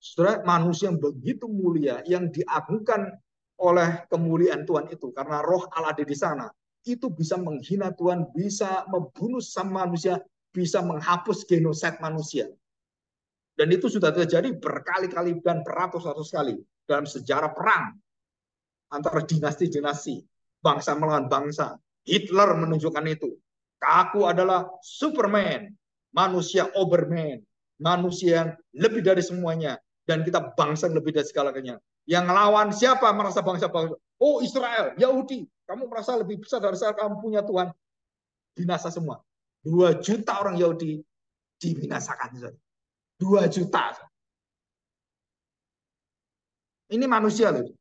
Saudara, manusia yang begitu mulia, yang diagungkan oleh kemuliaan Tuhan itu, karena roh Allah ada di sana, itu bisa menghina Tuhan, bisa membunuh sama manusia, bisa menghapus genosid manusia. Dan itu sudah terjadi berkali-kali dan beratus-ratus kali dalam sejarah perang antara dinasti-dinasti, bangsa melawan bangsa. Hitler menunjukkan itu. Aku adalah Superman, manusia Overman, manusia yang lebih dari semuanya, dan kita bangsa yang lebih dari segalanya. Yang ngelawan siapa merasa bangsa-bangsa? Oh, Israel, Yahudi. Kamu merasa lebih besar dari saya, kamu punya Tuhan. Binasa semua. 2 juta orang Yahudi dibinasakan. 2 juta. Ini manusia loh.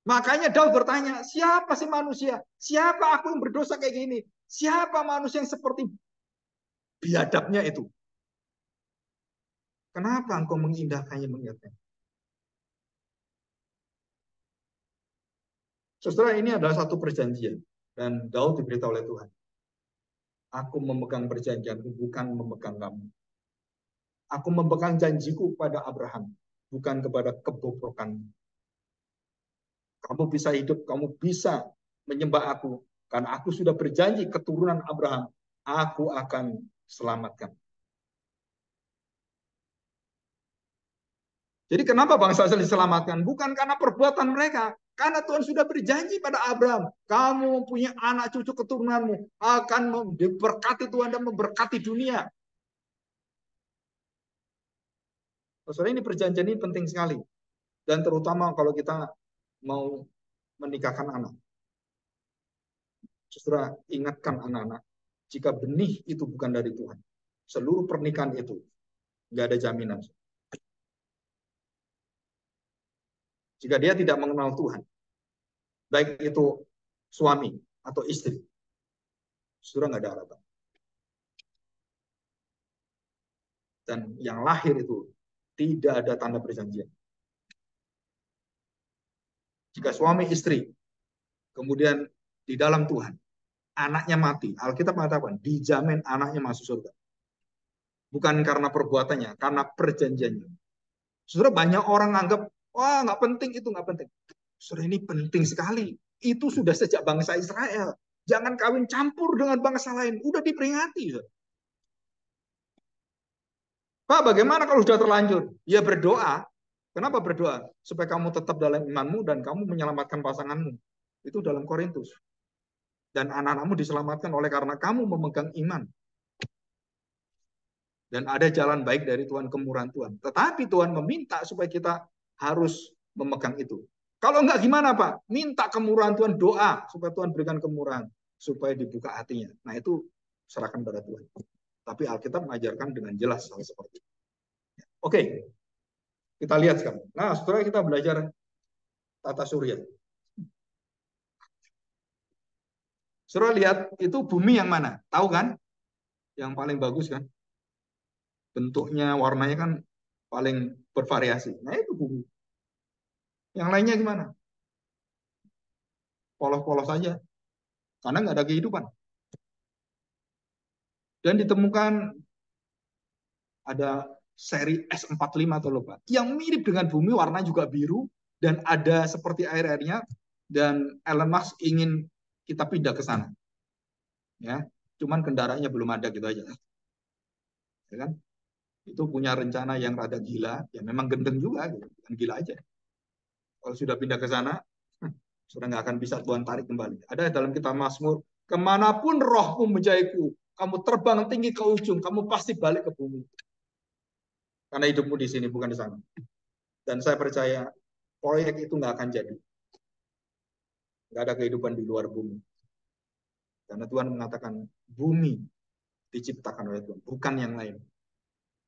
Makanya Daud bertanya, siapa sih manusia? Siapa aku yang berdosa kayak gini? Siapa manusia yang seperti biadabnya itu? Kenapa engkau mengindahkannya, mengingatnya? Saudara, ini adalah satu perjanjian. Dan Daud diberitahu oleh Tuhan. Aku memegang perjanjianku, bukan memegang kamu. Aku memegang janjiku kepada Abraham, bukan kepada kebobrokan. Kamu bisa hidup, kamu bisa menyembah aku. Karena aku sudah berjanji keturunan Abraham, aku akan selamatkan. Jadi kenapa bangsa Israel diselamatkan? Bukan karena perbuatan mereka. Karena Tuhan sudah berjanji pada Abraham. Kamu punya anak cucu keturunanmu. Akan diberkati Tuhan dan memberkati dunia. Saudara, ini perjanjian ini penting sekali. Dan terutama kalau kita mau menikahkan anak. Saudara, ingatkan anak-anak. Jika benih itu bukan dari Tuhan. Seluruh pernikahan itu nggak ada jaminan. Jika dia tidak mengenal Tuhan. Baik itu suami atau istri. Saudara nggak ada harapan. Dan yang lahir itu tidak ada tanda perjanjian. Jika suami istri, kemudian di dalam Tuhan, anaknya mati, Alkitab mengatakan dijamin anaknya masuk surga. Bukan karena perbuatannya, karena perjanjiannya. Saudara, banyak orang anggap, wah nggak penting itu, nggak penting. Saudara, ini penting sekali. Itu sudah sejak bangsa Israel. Jangan kawin campur dengan bangsa lain. Udah diperingati. Saudara. Pak, bagaimana kalau sudah terlanjur? Ya berdoa. Kenapa berdoa? Supaya kamu tetap dalam imanmu dan kamu menyelamatkan pasanganmu. Itu dalam Korintus. Dan anak-anakmu diselamatkan oleh karena kamu memegang iman. Dan ada jalan baik dari Tuhan, kemurahan Tuhan. Tetapi Tuhan meminta supaya kita harus memegang itu. Kalau enggak gimana Pak? Minta kemurahan Tuhan, doa supaya Tuhan berikan kemurahan. Supaya dibuka hatinya. Nah itu serahkan pada Tuhan. Tapi Alkitab mengajarkan dengan jelas hal seperti itu. Oke, kita lihat sekarang. Nah setelah kita belajar tata surya. Saudara lihat itu bumi yang mana? Tahu kan? Yang paling bagus kan? Bentuknya, warnanya kan paling bervariasi. Nah itu bumi. Yang lainnya gimana? Polos-polos saja. Karena nggak ada kehidupan. Dan ditemukan ada seri S45 atau lupa. Yang mirip dengan bumi, warna juga biru. Dan ada seperti air-airnya. Dan Elon Musk ingin kita pindah ke sana. Ya, cuman kendaraannya belum ada gitu aja. Ya kan? Itu punya rencana yang rada gila. Ya memang gendeng juga. Gitu. Bukan gila aja. Kalau sudah pindah ke sana, sudah nggak akan bisa Tuhan tarik kembali. Ada dalam kitab Mazmur, kemanapun rohmu menjauhiku, kamu terbang tinggi ke ujung, kamu pasti balik ke bumi. Karena hidupmu di sini, bukan di sana. Dan saya percaya, proyek itu nggak akan jadi. Nggak ada kehidupan di luar bumi. Karena Tuhan mengatakan, bumi diciptakan oleh Tuhan, bukan yang lain.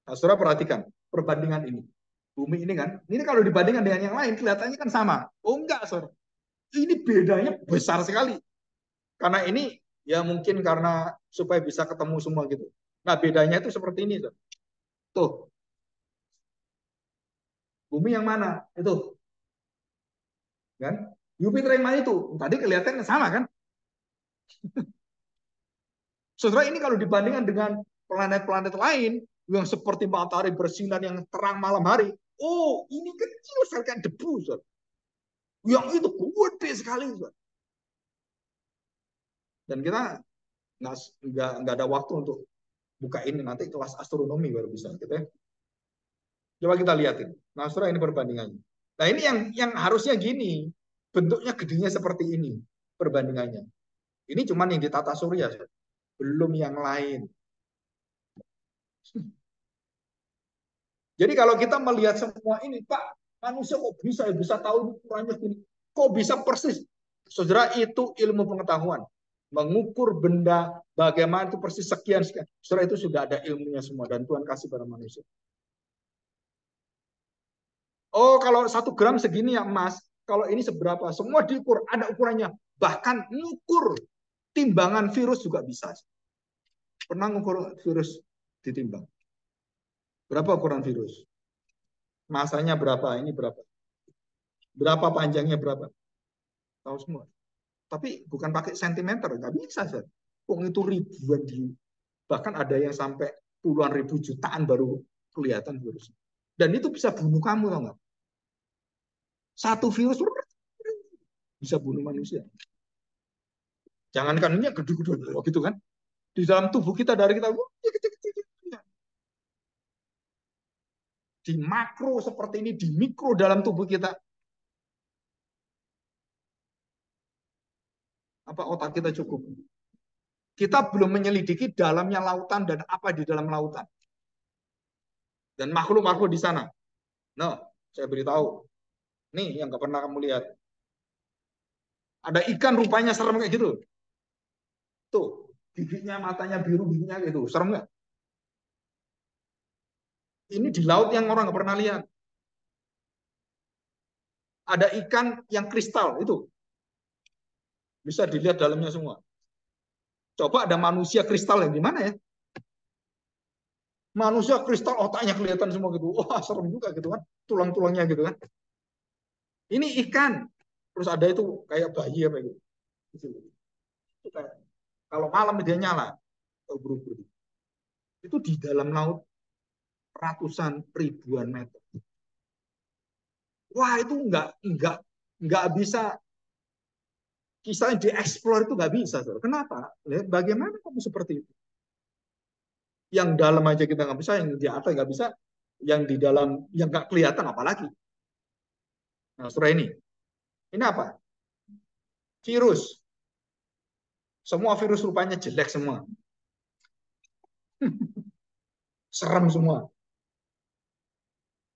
Nah, saudara perhatikan, perbandingan ini. Bumi ini kan, ini kalau dibandingkan dengan yang lain, kelihatannya kan sama. Oh enggak, saudara. Ini bedanya besar sekali. Karena ini ya mungkin karena supaya bisa ketemu semua gitu. Nah bedanya itu seperti ini tuh, bumi yang mana itu kan, Jupiter yang mana itu tadi kelihatan sama kan. Saudara ini kalau dibandingkan dengan planet-planet lain yang seperti matahari bersinar yang terang malam hari, oh ini kecil sekali kayak debu saudara. Yang itu gede sekali saudara. Dan kita nggak ada waktu untuk buka ini, nanti kelas astronomi baru bisa gitu ya. Coba kita lihatin. Nah, saudara ini perbandingannya. Nah, ini yang harusnya gini. Bentuknya gedenya seperti ini perbandingannya. Ini cuma yang di tata surya, belum yang lain. Jadi kalau kita melihat semua ini, Pak, manusia kok bisa tahu ukurannya gini? Kok bisa persis? Saudara, itu ilmu pengetahuan. Mengukur benda bagaimana itu persis sekian. Saudara, itu sudah ada ilmunya semua dan Tuhan kasih pada manusia. Oh, kalau 1 gram segini ya emas. Kalau ini seberapa? Semua diukur, ada ukurannya. Bahkan ngukur timbangan virus juga bisa. Pernah ngukur virus ditimbang? Berapa ukuran virus? Masanya berapa? Ini berapa? Berapa panjangnya berapa? Tahu semua. Tapi bukan pakai sentimeter, nggak bisa. Kok itu ribuan bahkan ada yang sampai puluhan ribu jutaan baru kelihatan virus. Dan itu bisa bunuh kamu, tau nggak? Satu virus bisa bunuh manusia. Jangankan ini gede-gede gitu kan. Di dalam tubuh kita dari kita di makro seperti ini, di mikro dalam tubuh kita. Apa otak kita cukup? Kita belum menyelidiki dalamnya lautan dan apa di dalam lautan. Dan makhluk-makhluk di sana. Nah, saya beritahu. Nih yang gak pernah kamu lihat. Ada ikan rupanya serem kayak gitu. Tuh, giginya, matanya biru, giginya gitu. Serem nggak? Ini di laut yang orang nggak pernah lihat. Ada ikan yang kristal itu. Bisa dilihat dalamnya semua. Coba ada manusia kristal yang gimana ya? Manusia kristal otaknya kelihatan semua gitu. Wah, serem juga gitu kan. Tulang-tulangnya gitu kan. Ini ikan. Terus ada itu kayak bayi apa gitu. Itu kayak, kalau malam dia nyala. Ubur-ubur. Itu di dalam laut ratusan ribuan meter. Wah, itu nggak bisa kisahnya dieksplor, itu nggak bisa. Kenapa? Bagaimana kamu seperti itu? Yang dalam aja kita nggak bisa, yang di atas nggak bisa, yang di dalam yang nggak kelihatan apalagi. Nah, surah ini apa? Virus. Semua virus rupanya jelek semua. Serem semua.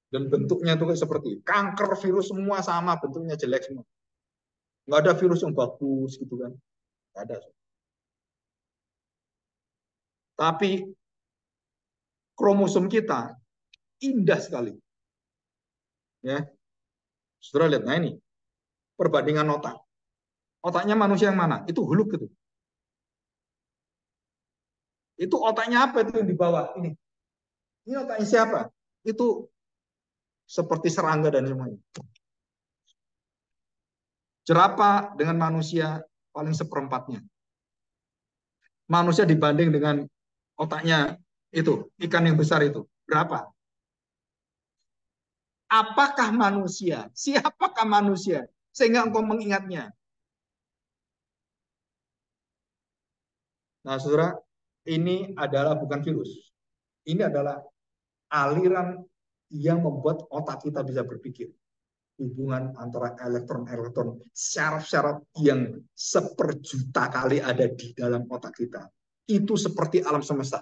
Dan bentuknya itu kayak seperti kanker, virus semua sama, bentuknya jelek semua. Nggak ada virus yang bagus gitu kan. Nggak ada. Tapi kromosom kita indah sekali. Ya, saudara lihat. Nah ini perbandingan otak. Otaknya manusia yang mana? Itu huluk gitu. Itu otaknya apa itu yang di bawah ini? Ini otaknya siapa? Itu seperti serangga dan semuanya. Jerapah dengan manusia paling seperempatnya. Manusia dibanding dengan otaknya itu, ikan yang besar itu. Berapa? Apakah manusia? Siapakah manusia? Sehingga engkau mengingatnya. Nah, saudara, ini adalah bukan virus. Ini adalah aliran yang membuat otak kita bisa berpikir. Hubungan antara elektron-elektron, syaraf-syaraf yang seperjuta kali ada di dalam otak kita. Itu seperti alam semesta.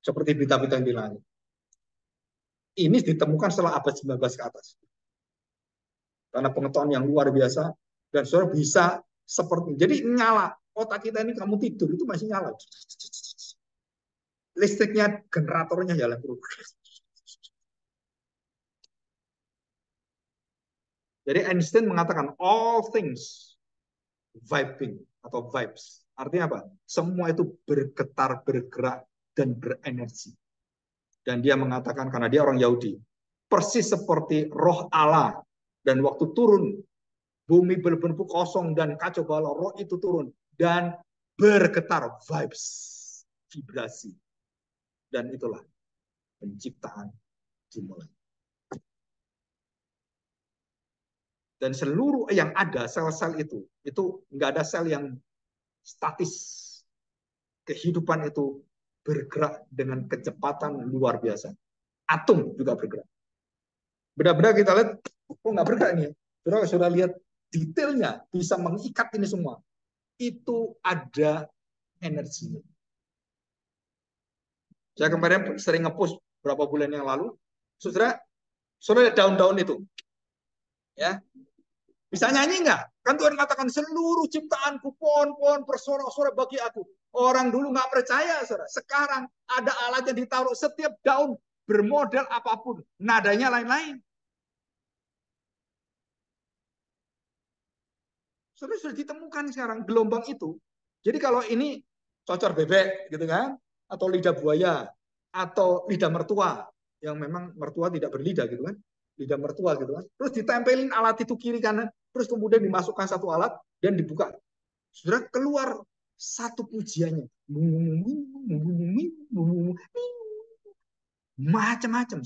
Seperti bintang-bintang di langit. Ini ditemukan setelah abad 19 ke atas. Karena pengetahuan yang luar biasa, dan saudara bisa seperti, jadi nyala. Otak kita ini kamu tidur, itu masih nyala. Listriknya, generatornya jalan terus. Jadi Einstein mengatakan all things vibing atau vibes. Artinya apa? Semua itu bergetar, bergerak, dan berenergi. Dan dia mengatakan, karena dia orang Yahudi, persis seperti roh Allah. Dan waktu turun, bumi berbentuk kosong dan kacau balau, roh itu turun. Dan bergetar, vibes, vibrasi. Dan itulah penciptaan dimulai. Dan seluruh yang ada, sel-sel itu nggak ada sel yang statis. Kehidupan itu bergerak dengan kecepatan luar biasa. Atom juga bergerak. Benar-benar kita lihat, kok nggak bergerak nih? Saudara sudah lihat detailnya, bisa mengikat ini semua. Itu ada energinya. Saya kemarin sering ngepost berapa bulan yang lalu, saudara lihat daun-daun itu, ya, bisa nyanyi nggak? Kan Tuhan katakan seluruh ciptaanku pohon-pohon bersorak-sorak bagi aku. Orang dulu nggak percaya, saudara. Sekarang ada alat yang ditaruh setiap daun bermodel apapun, nadanya lain-lain. Sudah ditemukan sekarang gelombang itu. Jadi kalau ini cocor bebek gitu kan, atau lidah buaya, atau lidah mertua, yang memang mertua tidak berlidah gitu kan, lidah mertua gitu kan. Terus ditempelin alat itu kiri kanan, terus kemudian dimasukkan satu alat dan dibuka. Sudah keluar satu pujiannya. Macam-macam.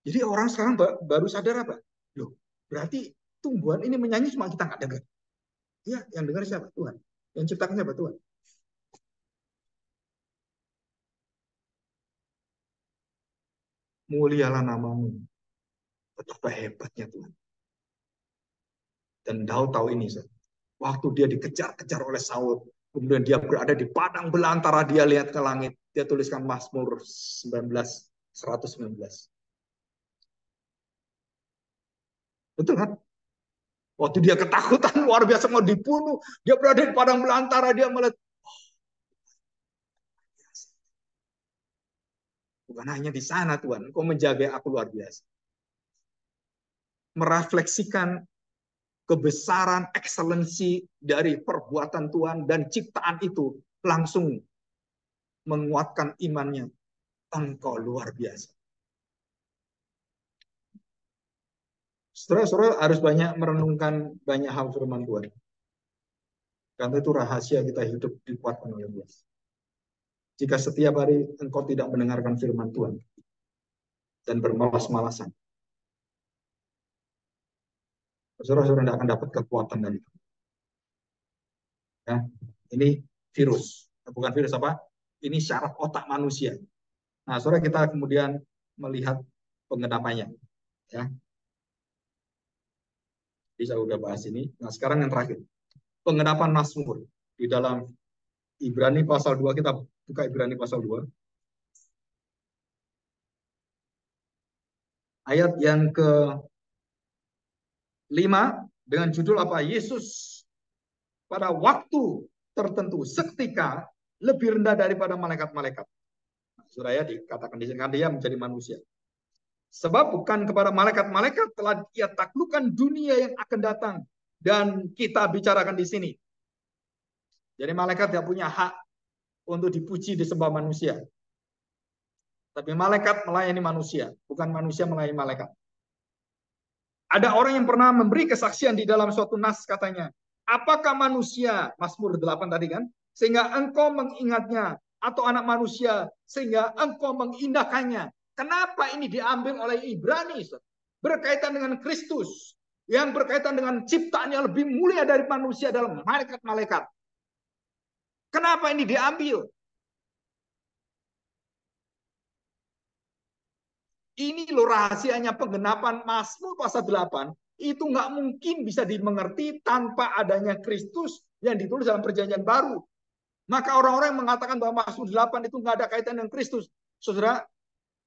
Jadi orang sekarang baru sadar apa? Loh, berarti tumbuhan ini menyanyi cuma kita nggak dengar. Iya, yang dengar siapa? Tuhan. Yang ciptakan siapa? Tuhan. Mulialah namamu. Betapa hebatnya Tuhan. Dan Daud tahu ini. Waktu dia dikejar-kejar oleh Saul, kemudian dia berada di padang belantara, dia lihat ke langit. Dia tuliskan Mazmur 19, 119. Betul kan? Waktu dia ketakutan luar biasa mau dibunuh, dia berada di padang belantara, dia melihat, bukan hanya di sana Tuhan, Engkau menjaga aku luar biasa. Merefleksikan kebesaran, ekselensi dari perbuatan Tuhan dan ciptaan itu langsung menguatkan imannya. Engkau luar biasa. Saudara-saudara harus banyak merenungkan banyak hal firman Tuhan. Karena itu rahasia kita hidup dikuatkan oleh Tuhan. Jika setiap hari engkau tidak mendengarkan firman Tuhan dan bermalas-malasan, saudara-saudara tidak akan dapat kekuatan dari itu. Ya, ini virus, bukan virus apa? Ini syaraf otak manusia. Nah, saudara kita kemudian melihat pengenapannya. Ya, bisa udah bahas ini. Nah, sekarang yang terakhir, pengenapan Mazmur di dalam Ibrani pasal 2, kita buka Ibrani pasal 2. Ayat yang ke-5 dengan judul apa? Yesus pada waktu tertentu seketika lebih rendah daripada malaikat-malaikat. Nah, saudara ya, dikatakan di sini kan dia menjadi manusia. Sebab bukan kepada malaikat-malaikat telah ia taklukkan dunia yang akan datang. Dan kita bicarakan di sini. Jadi malaikat tidak punya hak untuk dipuji disembah manusia. Tapi malaikat melayani manusia, bukan manusia melayani malaikat. Ada orang yang pernah memberi kesaksian di dalam suatu nas katanya, apakah manusia, Mazmur 8 tadi kan, sehingga engkau mengingatnya, atau anak manusia sehingga engkau mengindahkannya. Kenapa ini diambil oleh Ibrani? Berkaitan dengan Kristus, yang berkaitan dengan ciptaan yang lebih mulia dari manusia dalam malaikat-malaikat. Kenapa ini diambil? Ini loh rahasianya penggenapan Mazmur pasal 8 itu nggak mungkin bisa dimengerti tanpa adanya Kristus yang ditulis dalam perjanjian baru. Maka orang-orang yang mengatakan bahwa Mazmur 8 itu nggak ada kaitan dengan Kristus. Saudara,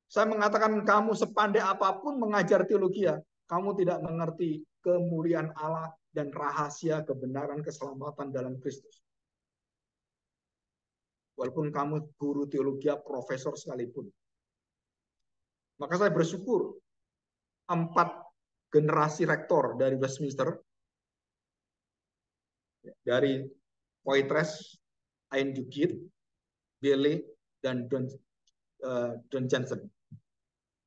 saya mengatakan kamu sepandai apapun mengajar teologi, kamu tidak mengerti kemuliaan Allah dan rahasia kebenaran keselamatan dalam Kristus. Walaupun kamu guru teologi, profesor sekalipun. Maka saya bersyukur 4 generasi rektor dari Westminster, dari Poitras, Ayn Duguid, Bailey, dan Don Johnson.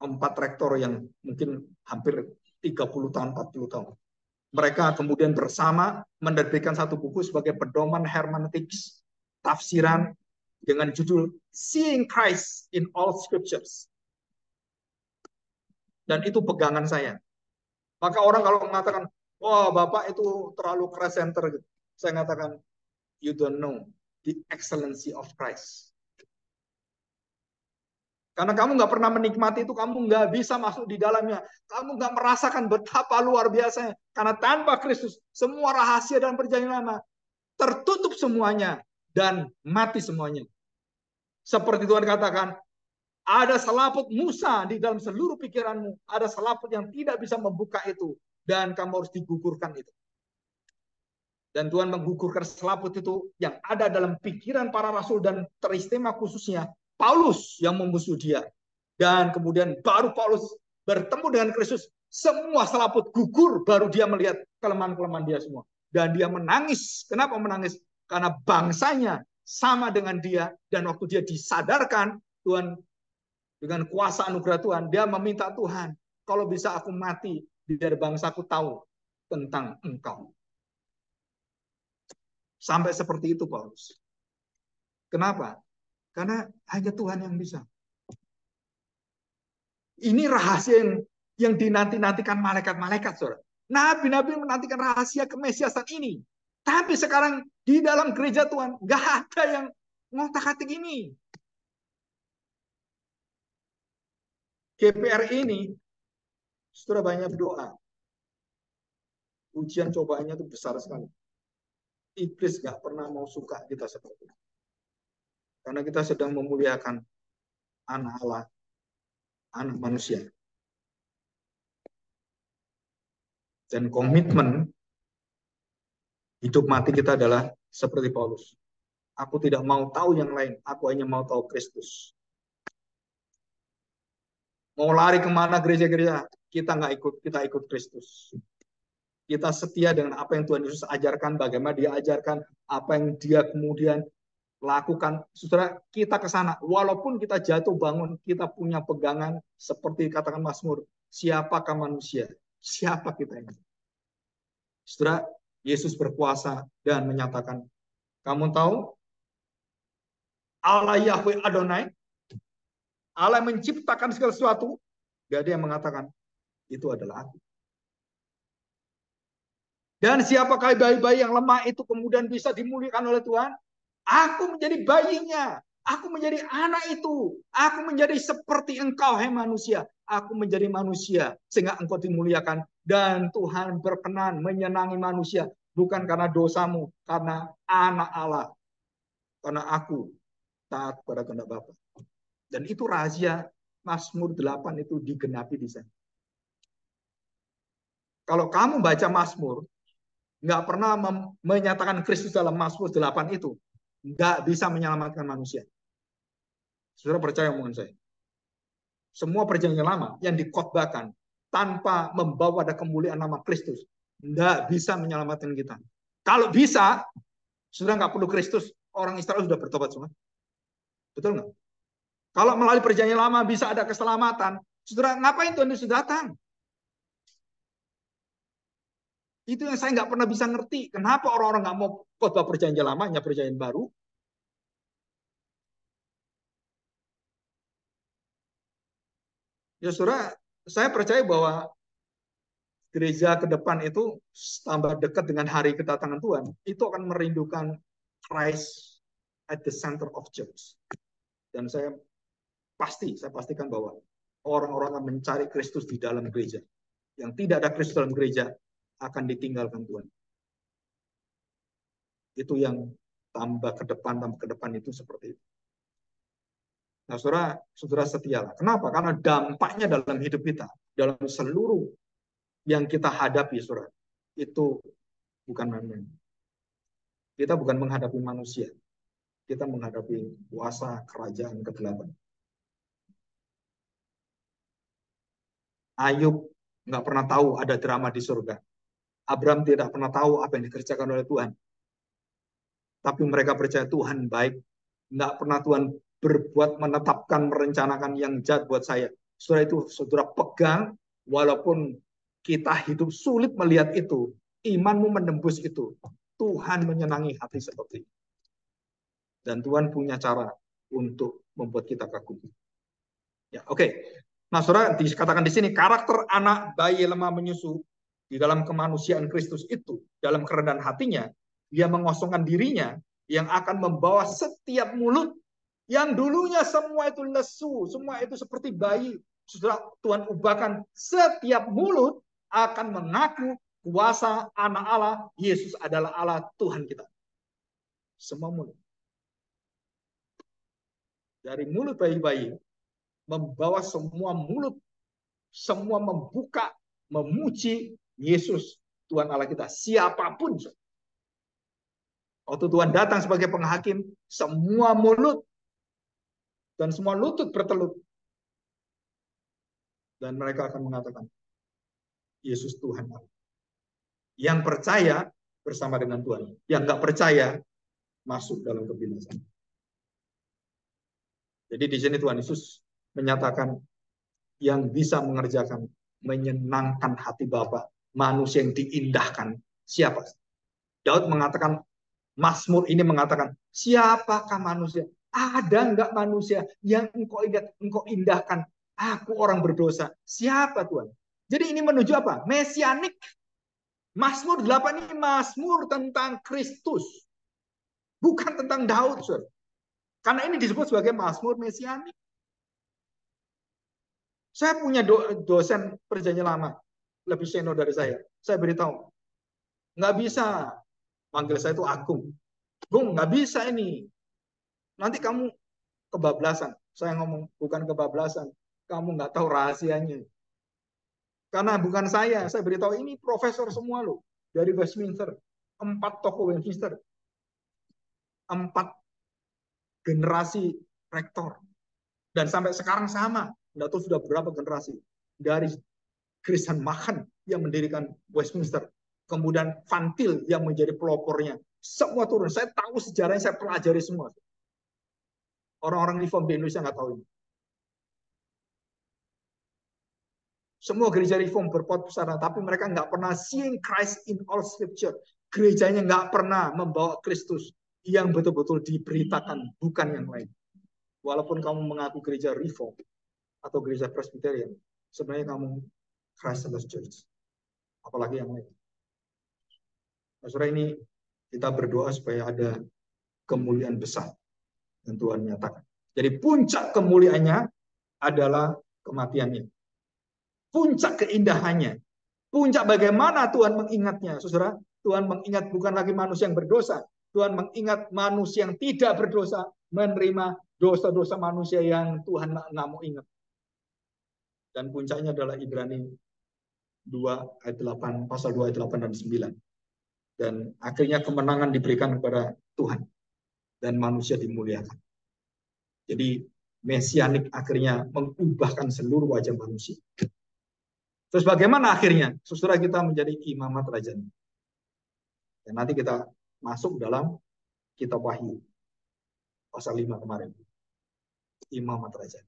4 rektor yang mungkin hampir 30 tahun, 40 tahun. Mereka kemudian bersama menerbitkan satu buku sebagai pedoman hermeneutiks, tafsiran dengan judul Seeing Christ in All Scriptures. Dan itu pegangan saya. Maka orang kalau mengatakan, wah Bapak itu terlalu Christ center, saya mengatakan, you don't know the excellency of Christ. Karena kamu nggak pernah menikmati itu, kamu nggak bisa masuk di dalamnya. Kamu nggak merasakan betapa luar biasanya. Karena tanpa Kristus, semua rahasia dan perjanjian lama tertutup semuanya dan mati semuanya. Seperti Tuhan katakan, ada selaput Musa di dalam seluruh pikiranmu. Ada selaput yang tidak bisa membuka itu. Dan kamu harus digugurkan itu. Dan Tuhan menggugurkan selaput itu yang ada dalam pikiran para rasul dan teristimewa khususnya Paulus yang memusuh dia. Dan kemudian baru Paulus bertemu dengan Kristus. Semua selaput gugur baru dia melihat kelemahan-kelemahan dia semua. Dan dia menangis. Kenapa menangis? Karena bangsanya sama dengan dia. Dan waktu dia disadarkan, Tuhan dengan kuasa anugerah Tuhan, dia meminta Tuhan, kalau bisa aku mati, biar bangsaku tahu tentang engkau. Sampai seperti itu Paulus. Kenapa? Karena hanya Tuhan yang bisa. Ini rahasia yang dinanti-nantikan malaikat-malaikat, saudara. Nabi-nabi menantikan rahasia kemesiasan ini. Tapi sekarang di dalam gereja Tuhan, nggak ada yang ngotak-atik ini. GPR ini, saudara banyak berdoa. Ujian cobaannya itu besar sekali. Iblis nggak pernah mau suka kita seperti itu. Karena kita sedang memuliakan anak Allah, anak manusia. Dan komitmen hidup mati kita adalah seperti Paulus. Aku tidak mau tahu yang lain, aku hanya mau tahu Kristus. Mau lari kemana gereja-gereja, kita nggak ikut, kita ikut Kristus. Kita setia dengan apa yang Tuhan Yesus ajarkan, bagaimana dia ajarkan, apa yang dia kemudian lakukan. Saudara, kita ke sana. Walaupun kita jatuh bangun, kita punya pegangan seperti katakan Mazmur, siapakah manusia? Siapa kita ini? Saudara, Yesus berkuasa dan menyatakan, kamu tahu Allah Yahweh Adonai, Allah menciptakan segala sesuatu, dan dia mengatakan, itu adalah aku. Dan siapakah bayi-bayi yang lemah itu kemudian bisa dimuliakan oleh Tuhan? Aku menjadi bayinya. Aku menjadi anak itu. Aku menjadi seperti engkau, hai manusia. Aku menjadi manusia sehingga engkau dimuliakan. Dan Tuhan berkenan menyenangi manusia. Bukan karena dosamu, karena anak Allah. Karena aku taat pada kehendak Bapa. Dan itu rahasia Mazmur 8 itu digenapi di sana. Kalau kamu baca Mazmur, nggak pernah menyatakan Kristus dalam Mazmur 8 itu, nggak bisa menyelamatkan manusia. Saudara percaya omongan saya? Semua perjanjian lama yang dikhotbahkan tanpa membawa ada kemuliaan nama Kristus, nggak bisa menyelamatkan kita. Kalau bisa, sudah nggak perlu Kristus, orang Israel sudah bertobat semua. Betul nggak? Kalau melalui perjanjian lama bisa ada keselamatan, saudara ngapain Tuhan Yesus datang? Itu yang saya nggak pernah bisa ngerti. Kenapa orang-orang nggak mau khotbah perjanjian lama, hanya perjanjian baru? Ya saudara, saya percaya bahwa gereja ke depan itu tambah dekat dengan hari kedatangan Tuhan, itu akan merindukan Christ at the center of church. Dan saya pastikan bahwa orang-orang akan mencari Kristus di dalam gereja. Yang tidak ada Kristus dalam gereja akan ditinggalkan Tuhan. Itu yang tambah ke depan itu seperti itu. Nah, saudara setialah. Kenapa? Karena dampaknya dalam hidup kita, dalam seluruh yang kita hadapi, saudara, itu bukan manusia. Kita bukan menghadapi manusia. Kita menghadapi kuasa kerajaan kegelapan. Ayub nggak pernah tahu ada drama di surga. Abraham tidak pernah tahu apa yang dikerjakan oleh Tuhan. Tapi mereka percaya Tuhan baik. Nggak pernah Tuhan berbuat, menetapkan, merencanakan yang jahat buat saya. Saudara itu, saudara pegang, walaupun kita hidup sulit melihat itu, imanmu menembus itu. Tuhan menyenangi hati seperti itu. Dan Tuhan punya cara untuk membuat kita kagum. Ya, oke. Nah, saudara, dikatakan di sini, karakter anak bayi lemah menyusu di dalam kemanusiaan Kristus itu, dalam kerendahan hatinya, dia mengosongkan dirinya, yang akan membawa setiap mulut yang dulunya semua itu lesu, semua itu seperti bayi. Saudara, Tuhan ubahkan setiap mulut akan mengaku kuasa anak Allah, Yesus adalah Allah Tuhan kita. Semua mulut. Dari mulut bayi-bayi, membawa semua mulut, semua membuka, memuji Yesus, Tuhan Allah kita. Siapapun. Waktu Tuhan datang sebagai penghakim, semua mulut dan semua lutut bertelut. Dan mereka akan mengatakan, Yesus Tuhan Allah. Yang percaya bersama dengan Tuhan. Yang nggak percaya masuk dalam kebinasaan. Jadi di sini Tuhan Yesus menyatakan yang bisa mengerjakan, menyenangkan hati Bapa, manusia yang diindahkan. Siapa? Daud mengatakan, Mazmur ini mengatakan, siapakah manusia? Ada nggak manusia yang engkau indahkan? Aku orang berdosa. Siapa Tuhan? Jadi ini menuju apa? Mesianik. Mazmur 8 ini Mazmur tentang Kristus. Bukan tentang Daud. Saudara. Karena ini disebut sebagai Mazmur Mesianik. Saya punya dosen perjanjian lama. Lebih senior dari saya. Saya beritahu. Nggak bisa. Manggil saya itu Agung. Bung, nggak bisa ini. Nanti kamu kebablasan. Saya ngomong, bukan kebablasan. Kamu nggak tahu rahasianya. Karena bukan saya beritahu ini profesor semua loh. Dari Westminster. 4 tokoh Westminster. 4 generasi rektor. Dan sampai sekarang sama. Nggak tahu sudah berapa generasi. Dari Christian Machen yang mendirikan Westminster. kemudian Fantil yang menjadi pelopornya. Semua turun. Saya tahu sejarahnya, saya pelajari semua. Orang-orang reform di Indonesia nggak tahu ini. Semua gereja reform berpot sana, tapi mereka nggak pernah seeing Christ in all scripture. Gerejanya nggak pernah membawa Kristus yang betul-betul diberitakan, bukan yang lain. Walaupun kamu mengaku gereja reform atau gereja Presbyterian, sebenarnya kamu Christless Church. Apalagi yang lain. Nah, saudara, ini kita berdoa supaya ada kemuliaan besar yang Tuhan nyatakan. Jadi puncak kemuliaannya adalah kematiannya. Puncak keindahannya. Puncak bagaimana Tuhan mengingatnya, saudara. Tuhan mengingat bukan lagi manusia yang berdosa. Tuhan mengingat manusia yang tidak berdosa menerima dosa-dosa manusia yang Tuhan nggak mau ingat. Dan puncaknya adalah Ibrani 2 ayat 8, pasal 2 ayat 8 dan 9. Dan akhirnya kemenangan diberikan kepada Tuhan. Dan manusia dimuliakan. Jadi mesianik akhirnya mengubahkan seluruh wajah manusia. Terus bagaimana akhirnya? Saudara, kita menjadi imamat raja. Dan nanti kita masuk dalam kitab Wahyu. Pasal 5 kemarin. Imamat raja.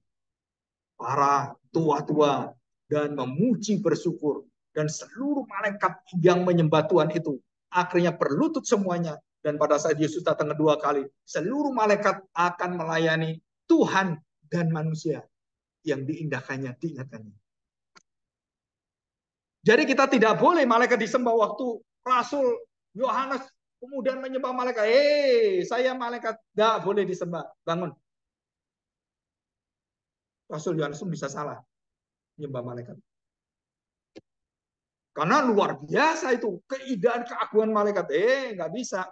Para tua-tua dan memuji bersyukur. Dan seluruh malaikat yang menyembah Tuhan itu akhirnya berlutut semuanya. Dan pada saat Yesus datang kedua kali, seluruh malaikat akan melayani Tuhan dan manusia yang diindahkannya, diingatkannya. Jadi kita tidak boleh malaikat disembah waktu Rasul Yohanes kemudian menyembah malaikat. Saya malaikat, tidak boleh disembah. Bangun. Rasul Yohanes pun bisa salah menyembah malaikat. Karena luar biasa itu keindahan keagungan malaikat. Nggak bisa.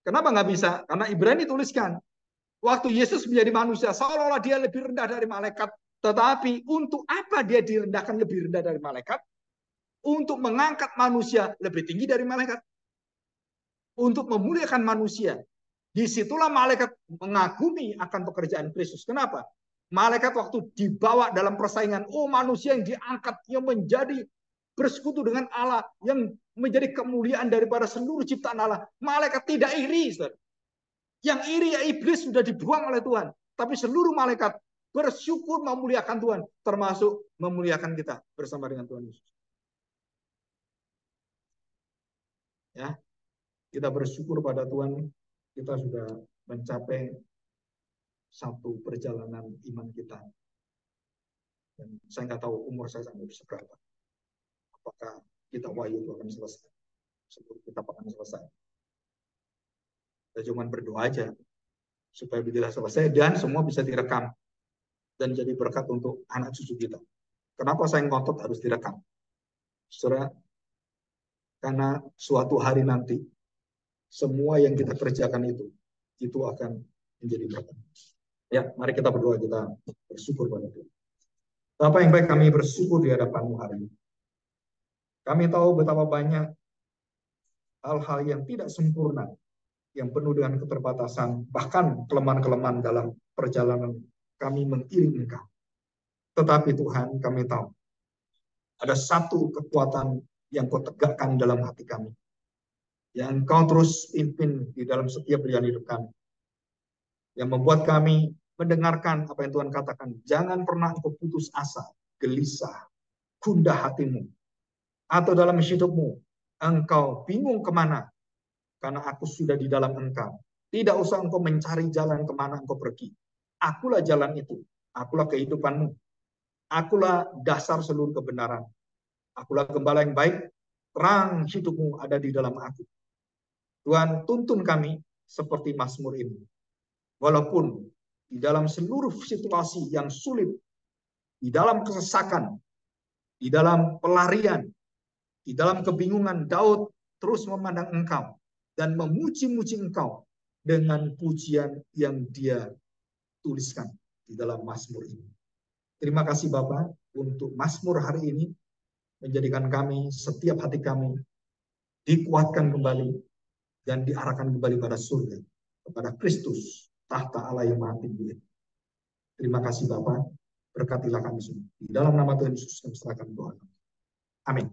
Kenapa nggak bisa? Karena Ibrani tuliskan waktu Yesus menjadi manusia seolah-olah dia lebih rendah dari malaikat. Tetapi untuk apa dia direndahkan lebih rendah dari malaikat? Untuk mengangkat manusia lebih tinggi dari malaikat. Untuk memuliakan manusia. Disitulah malaikat mengagumi akan pekerjaan Kristus. Kenapa? Malaikat waktu dibawa dalam persaingan, manusia yang diangkat, yang menjadi bersekutu dengan Allah, yang menjadi kemuliaan daripada seluruh ciptaan Allah. Malaikat tidak iri. Saudara. Yang iri ya iblis sudah dibuang oleh Tuhan. Tapi seluruh malaikat bersyukur memuliakan Tuhan, termasuk memuliakan kita bersama dengan Tuhan Yesus. Ya, kita bersyukur pada Tuhan, kita sudah mencapai satu perjalanan iman kita. Dan saya nggak tahu umur saya sampai seberapa. Apakah kita Wahyu itu akan selesai? Sebelum kita akan selesai. Kita cuma berdoa aja supaya bila selesai dan semua bisa direkam dan jadi berkat untuk anak cucu kita. Kenapa saya ngotot harus direkam? Saudara, karena suatu hari nanti semua yang kita kerjakan itu akan menjadi berkat. Ya, mari kita berdoa, kita bersyukur pada Tuhan. Bapa yang baik, kami bersyukur di hadapan-Mu hari ini. Kami tahu betapa banyak hal-hal yang tidak sempurna, yang penuh dengan keterbatasan, bahkan kelemahan-kelemahan dalam perjalanan kami mengiring Engkau. Tetapi Tuhan, kami tahu ada satu kekuatan yang Kau tegakkan dalam hati kami, yang Kau terus pimpin di dalam setiap perjalanan hidup kami, yang membuat kami mendengarkan apa yang Tuhan katakan. Jangan pernah engkau putus asa, gelisah, gundah hatimu, atau dalam hidupmu engkau bingung kemana, karena aku sudah di dalam engkau. Tidak usah engkau mencari jalan kemana engkau pergi. Akulah jalan itu, akulah kehidupanmu, akulah dasar seluruh kebenaran, akulah gembala yang baik, terang hidupmu ada di dalam aku. Tuhan, tuntun kami seperti Mazmur ini. Walaupun di dalam seluruh situasi yang sulit, di dalam kesesakan, di dalam pelarian, di dalam kebingungan, Daud terus memandang Engkau dan memuji-muji Engkau dengan pujian yang dia tuliskan di dalam Mazmur ini. Terima kasih Bapak untuk Mazmur hari ini, menjadikan kami, setiap hati kami, dikuatkan kembali dan diarahkan kembali pada surga, kepada Kristus, tahta Allah yang maha tinggi. Terima kasih Bapak, berkatilah kami semua. Di dalam nama Tuhan Yesus kami serahkan doa. Amin.